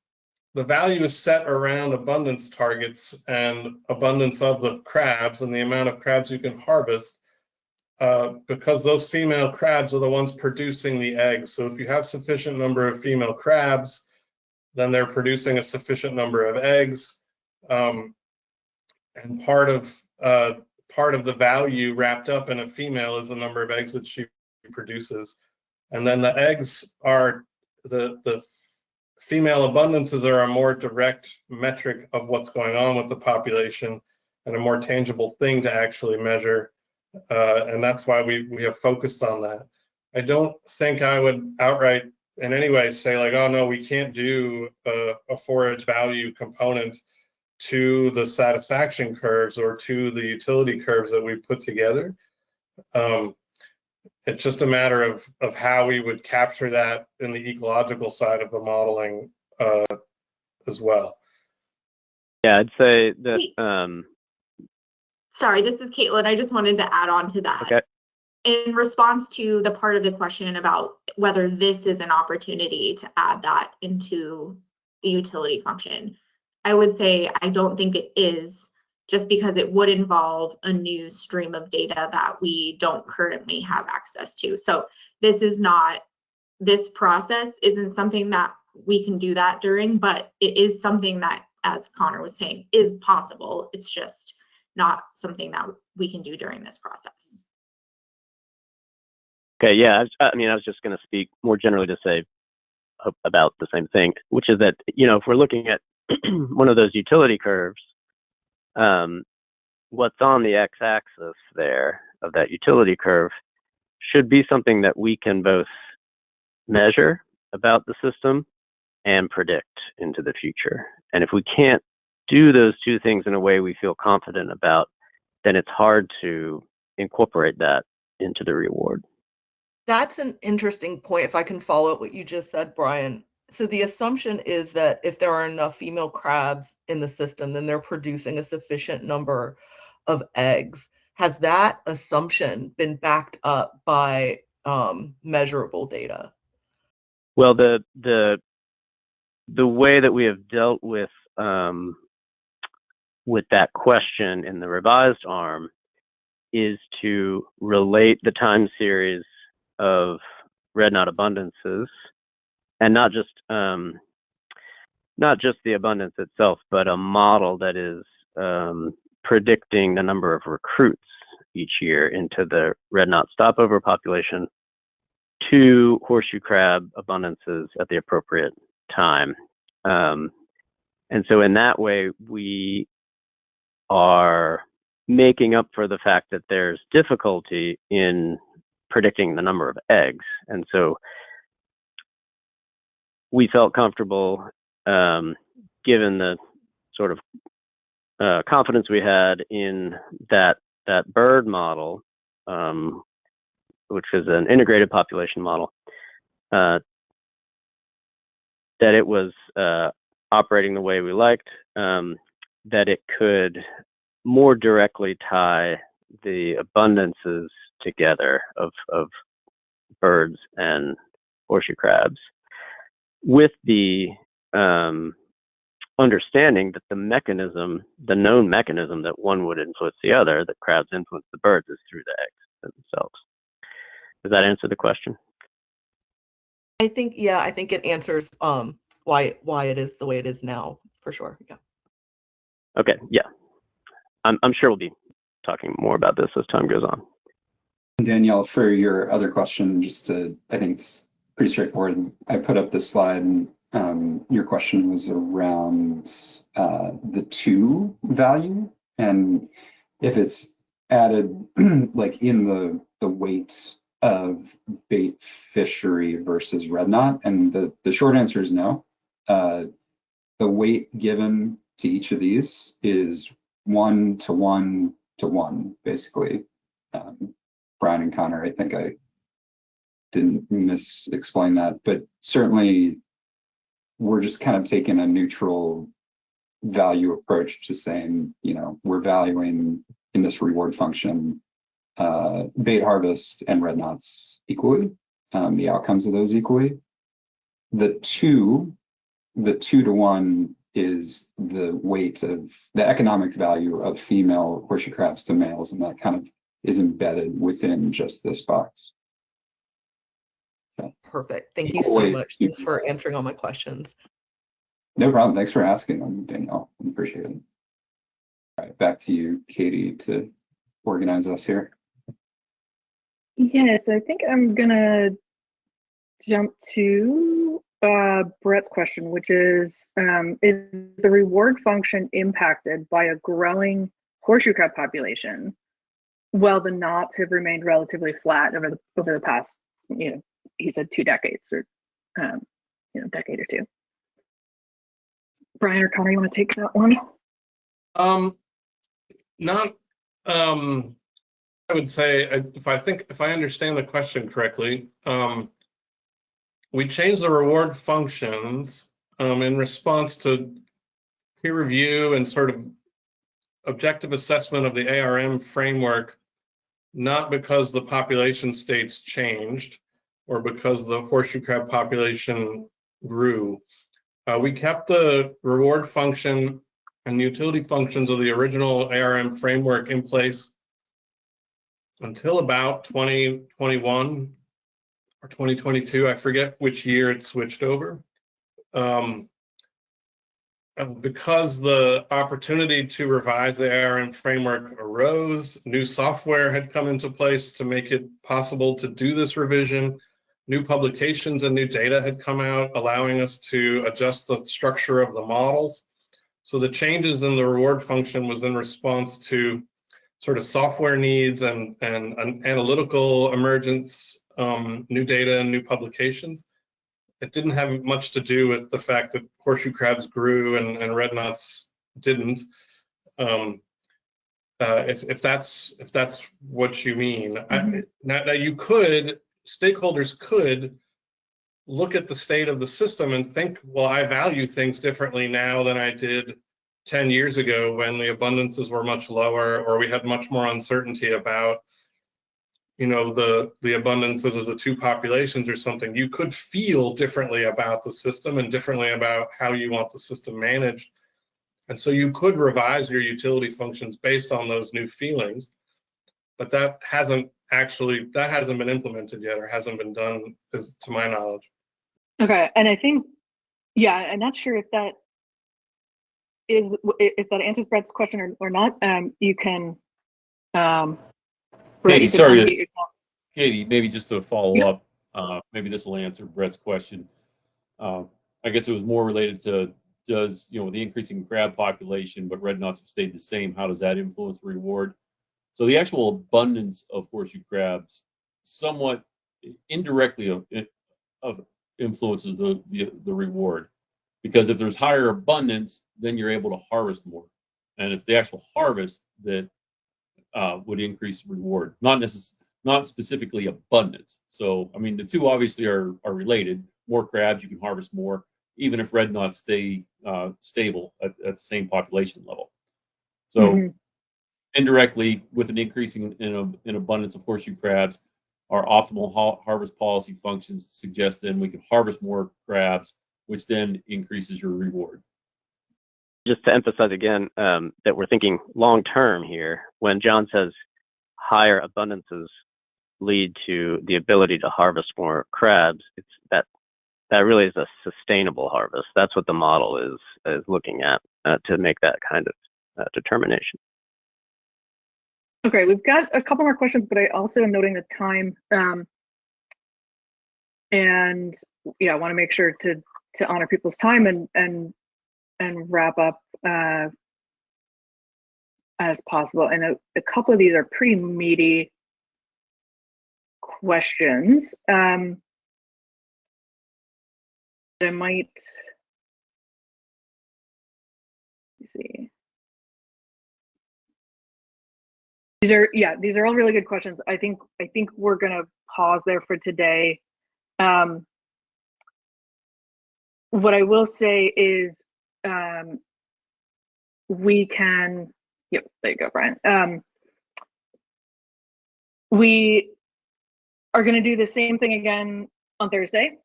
the value is set around abundance targets and abundance of the crabs and the amount of crabs you can harvest, because those female crabs are the ones producing the eggs. So if you have sufficient number of female crabs, then they're producing a sufficient number of eggs, and part of the value wrapped up in a female is the number of eggs that she produces, and then the eggs are the female abundances are a more direct metric of what's going on with the population and a more tangible thing to actually measure, and that's why we have focused on that. I don't think I would outright in any way say like, oh no, we can't do a forage value component to the satisfaction curves or to the utility curves that we put together. It's just a matter of how we would capture that in the ecological side of the modeling as well. Yeah, I'd say that. Sorry, this is Caitlin. I just wanted to add on to that. Okay. In response to the part of the question about whether this is an opportunity to add that into the utility function, I would say I don't think it is, just because it would involve a new stream of data that we don't currently have access to. So this process isn't something that we can do that during, but it is something that, as Connor was saying, is possible. It's just not something that we can do during this process. Okay, yeah, I mean, I was just going to speak more generally to say about the same thing, which is that, you know, if we're looking at one of those utility curves, what's on the x-axis there of that utility curve should be something that we can both measure about the system and predict into the future. And if we can't do those two things in a way we feel confident about, then it's hard to incorporate that into the reward. That's an interesting point, if I can follow up what you just said, Brian. So the assumption is that if there are enough female crabs in the system, then they're producing a sufficient number of eggs. Has that assumption been backed up by measurable data? Well, the way that we have dealt with that question in the revised arm is to relate the time series of red knot abundances, and not just the abundance itself, but a model that is predicting the number of recruits each year into the red knot stopover population to horseshoe crab abundances at the appropriate time. And so in that way, we are making up for the fact that there's difficulty in predicting the number of eggs. And so we felt comfortable, given the sort of confidence we had in that bird model, which is an integrated population model, that it was operating the way we liked, that it could more directly tie the abundances together of birds and horseshoe crabs, with the understanding that the known mechanism that one would influence the other, that crabs influence the birds, is through the eggs themselves. Does that answer the question? I think it answers why it is the way it is now, for sure. Yeah. Okay, yeah. I'm sure we'll be talking more about this as time goes on. Danielle, for your other question, I think it's pretty straightforward. I put up this slide, and your question was around the 2 value, and if it's added like in the weight of bait fishery versus red knot, and the short answer is no. The weight given to each of these is 1 to 1 to 1, basically. Brian and Connor, I think I didn't explain that, but certainly we're just kind of taking a neutral value approach to saying, we're valuing in this reward function bait harvest and red knots equally, the outcomes of those equally. The 2 to 1 is the weight of the economic value of female horseshoe crabs to males, and that kind of is embedded within just this box. Okay. Perfect. Thank you so much. Thanks for answering all my questions. No problem. Thanks for asking them, Danielle. I appreciate it. All right, back to you, Katie, to organize us here. Yes, I think I'm gonna jump to Brett's question, which is the reward function impacted by a growing horseshoe crab population while the knots have remained relatively flat over the past, he said 2 decades or decade or 2. Brian or Connor, you want to take that one? I would say, if I understand the question correctly, we changed the reward functions in response to peer review and sort of objective assessment of the ARM framework, not because the population states changed or because the horseshoe crab population grew. We kept the reward function and utility functions of the original ARM framework in place until about 2021 or 2022. I forget which year it switched over. Because the opportunity to revise the ARM framework arose, new software had come into place to make it possible to do this revision. New publications and new data had come out, allowing us to adjust the structure of the models. So the changes in the reward function was in response to sort of software needs and analytical emergence, new data and new publications. It didn't have much to do with the fact that horseshoe crabs grew and red knots didn't. If that's what you mean, Mm-hmm. Now stakeholders could look at the state of the system and think, well, I value things differently now than I did 10 years ago when the abundances were much lower, or we had much more uncertainty about, the abundances of the 2 populations or something. You could feel differently about the system and differently about how you want the system managed. And so you could revise your utility functions based on those new feelings. but that hasn't been implemented yet, or hasn't been done, to my knowledge. Okay, and I think, yeah, I'm not sure if that answers Brett's question or not. You can, Brett, Katie, you can sorry, unmute yourself. Katie, maybe just to follow Yep. up, maybe this will answer Brett's question. I guess it was more related to, does, with the increasing crab population, but red knots have stayed the same, how does that influence the reward? So the actual abundance of horseshoe crabs somewhat indirectly of influences the reward, because if there's higher abundance, then you're able to harvest more, and it's the actual harvest that would increase reward, not specifically abundance. So I mean, the two obviously are related. More crabs, you can harvest more, even if red knots stay stable at the same population level. So indirectly, with an increasing in abundance of horseshoe crabs, our optimal harvest policy functions suggest then we can harvest more crabs, which then increases your reward. Just to emphasize again that we're thinking long term here. When John says higher abundances lead to the ability to harvest more crabs, it's that really is a sustainable harvest. That's what the model is looking at to make that kind of determination. Okay, we've got a couple more questions, but I also am noting the time, and yeah, I want to make sure to honor people's time and wrap up as possible. And a couple of these are pretty meaty questions. I might, let's see. These are all really good questions. I think we're gonna pause there for today. What I will say is we can, yep, there you go, Brian. We are gonna do the same thing again on Thursday.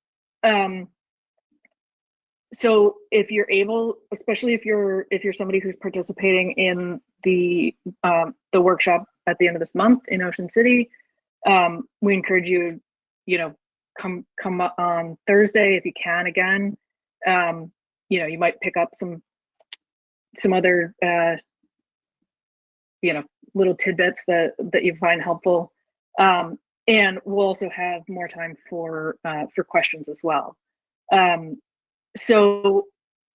So if you're able, especially if you're somebody who's participating in the workshop at the end of this month in Ocean City, we encourage you, come on Thursday if you can again. You might pick up some other little tidbits that you find helpful, and we'll also have more time for questions as well. So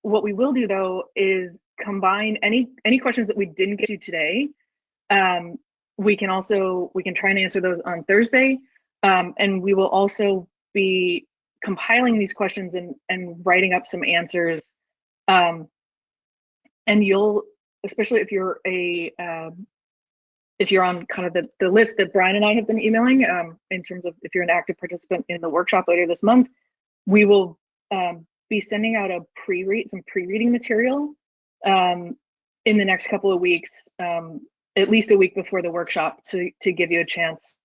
what we will do though is combine any questions that we didn't get to today. We can try and answer those on Thursday, and we will also be compiling these questions and writing up some answers. And you'll, especially if you're on kind of the list that Brian and I have been emailing, in terms of if you're an active participant in the workshop later this month, we will be sending out some pre-reading material in the next couple of weeks, at least a week before the workshop, to give you a chance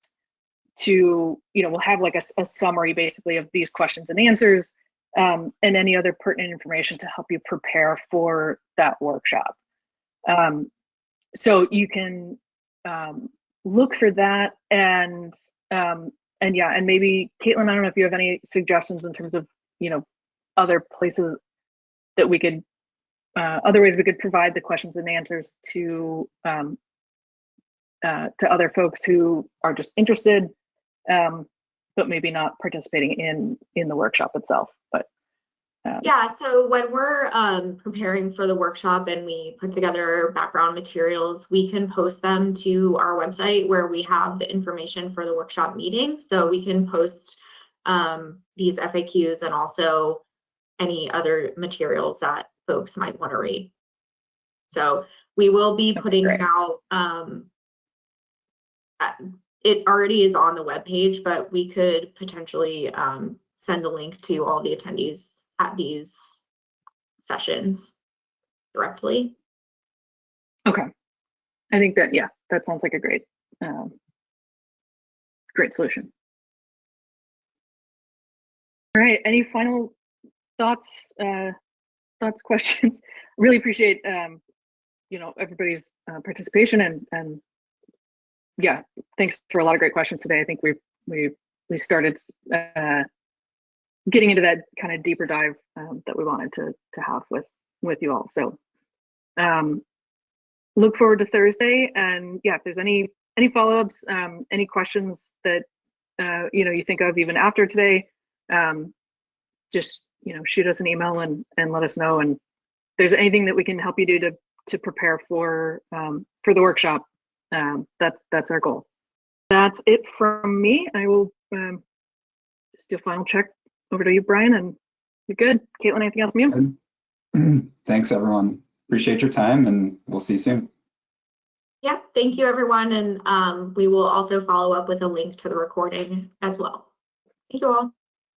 to, we'll have like a summary basically of these questions and answers, and any other pertinent information to help you prepare for that workshop. So you can look for that, and maybe Caitlin, I don't know if you have any suggestions in terms of, other places that we could, other ways we could provide the questions and answers to other folks who are just interested, but maybe not participating in the workshop itself. But yeah, so when we're preparing for the workshop and we put together background materials, we can post them to our website where we have the information for the workshop meeting. So we can post these FAQs and also any other materials that folks might want to read. So we will be putting out, it already is on the webpage, but we could potentially send a link to all the attendees at these sessions directly. Okay. I think that sounds like a great solution. All right, any final thoughts, questions? Really appreciate everybody's participation and yeah, thanks for a lot of great questions today. I think we started getting into that kind of deeper dive that we wanted to have with you all. So look forward to Thursday, and yeah, if there's any follow-ups, any questions that you think of even after today, just shoot us an email and let us know. And if there's anything that we can help you do to prepare for the workshop, that's our goal. That's it from me. I will just do a final check over to you, Brian, and you're good. Caitlin, anything else from you? Thanks, everyone. Appreciate your time, and we'll see you soon. Yeah, thank you, everyone. And we will also follow up with a link to the recording as well. Thank you all.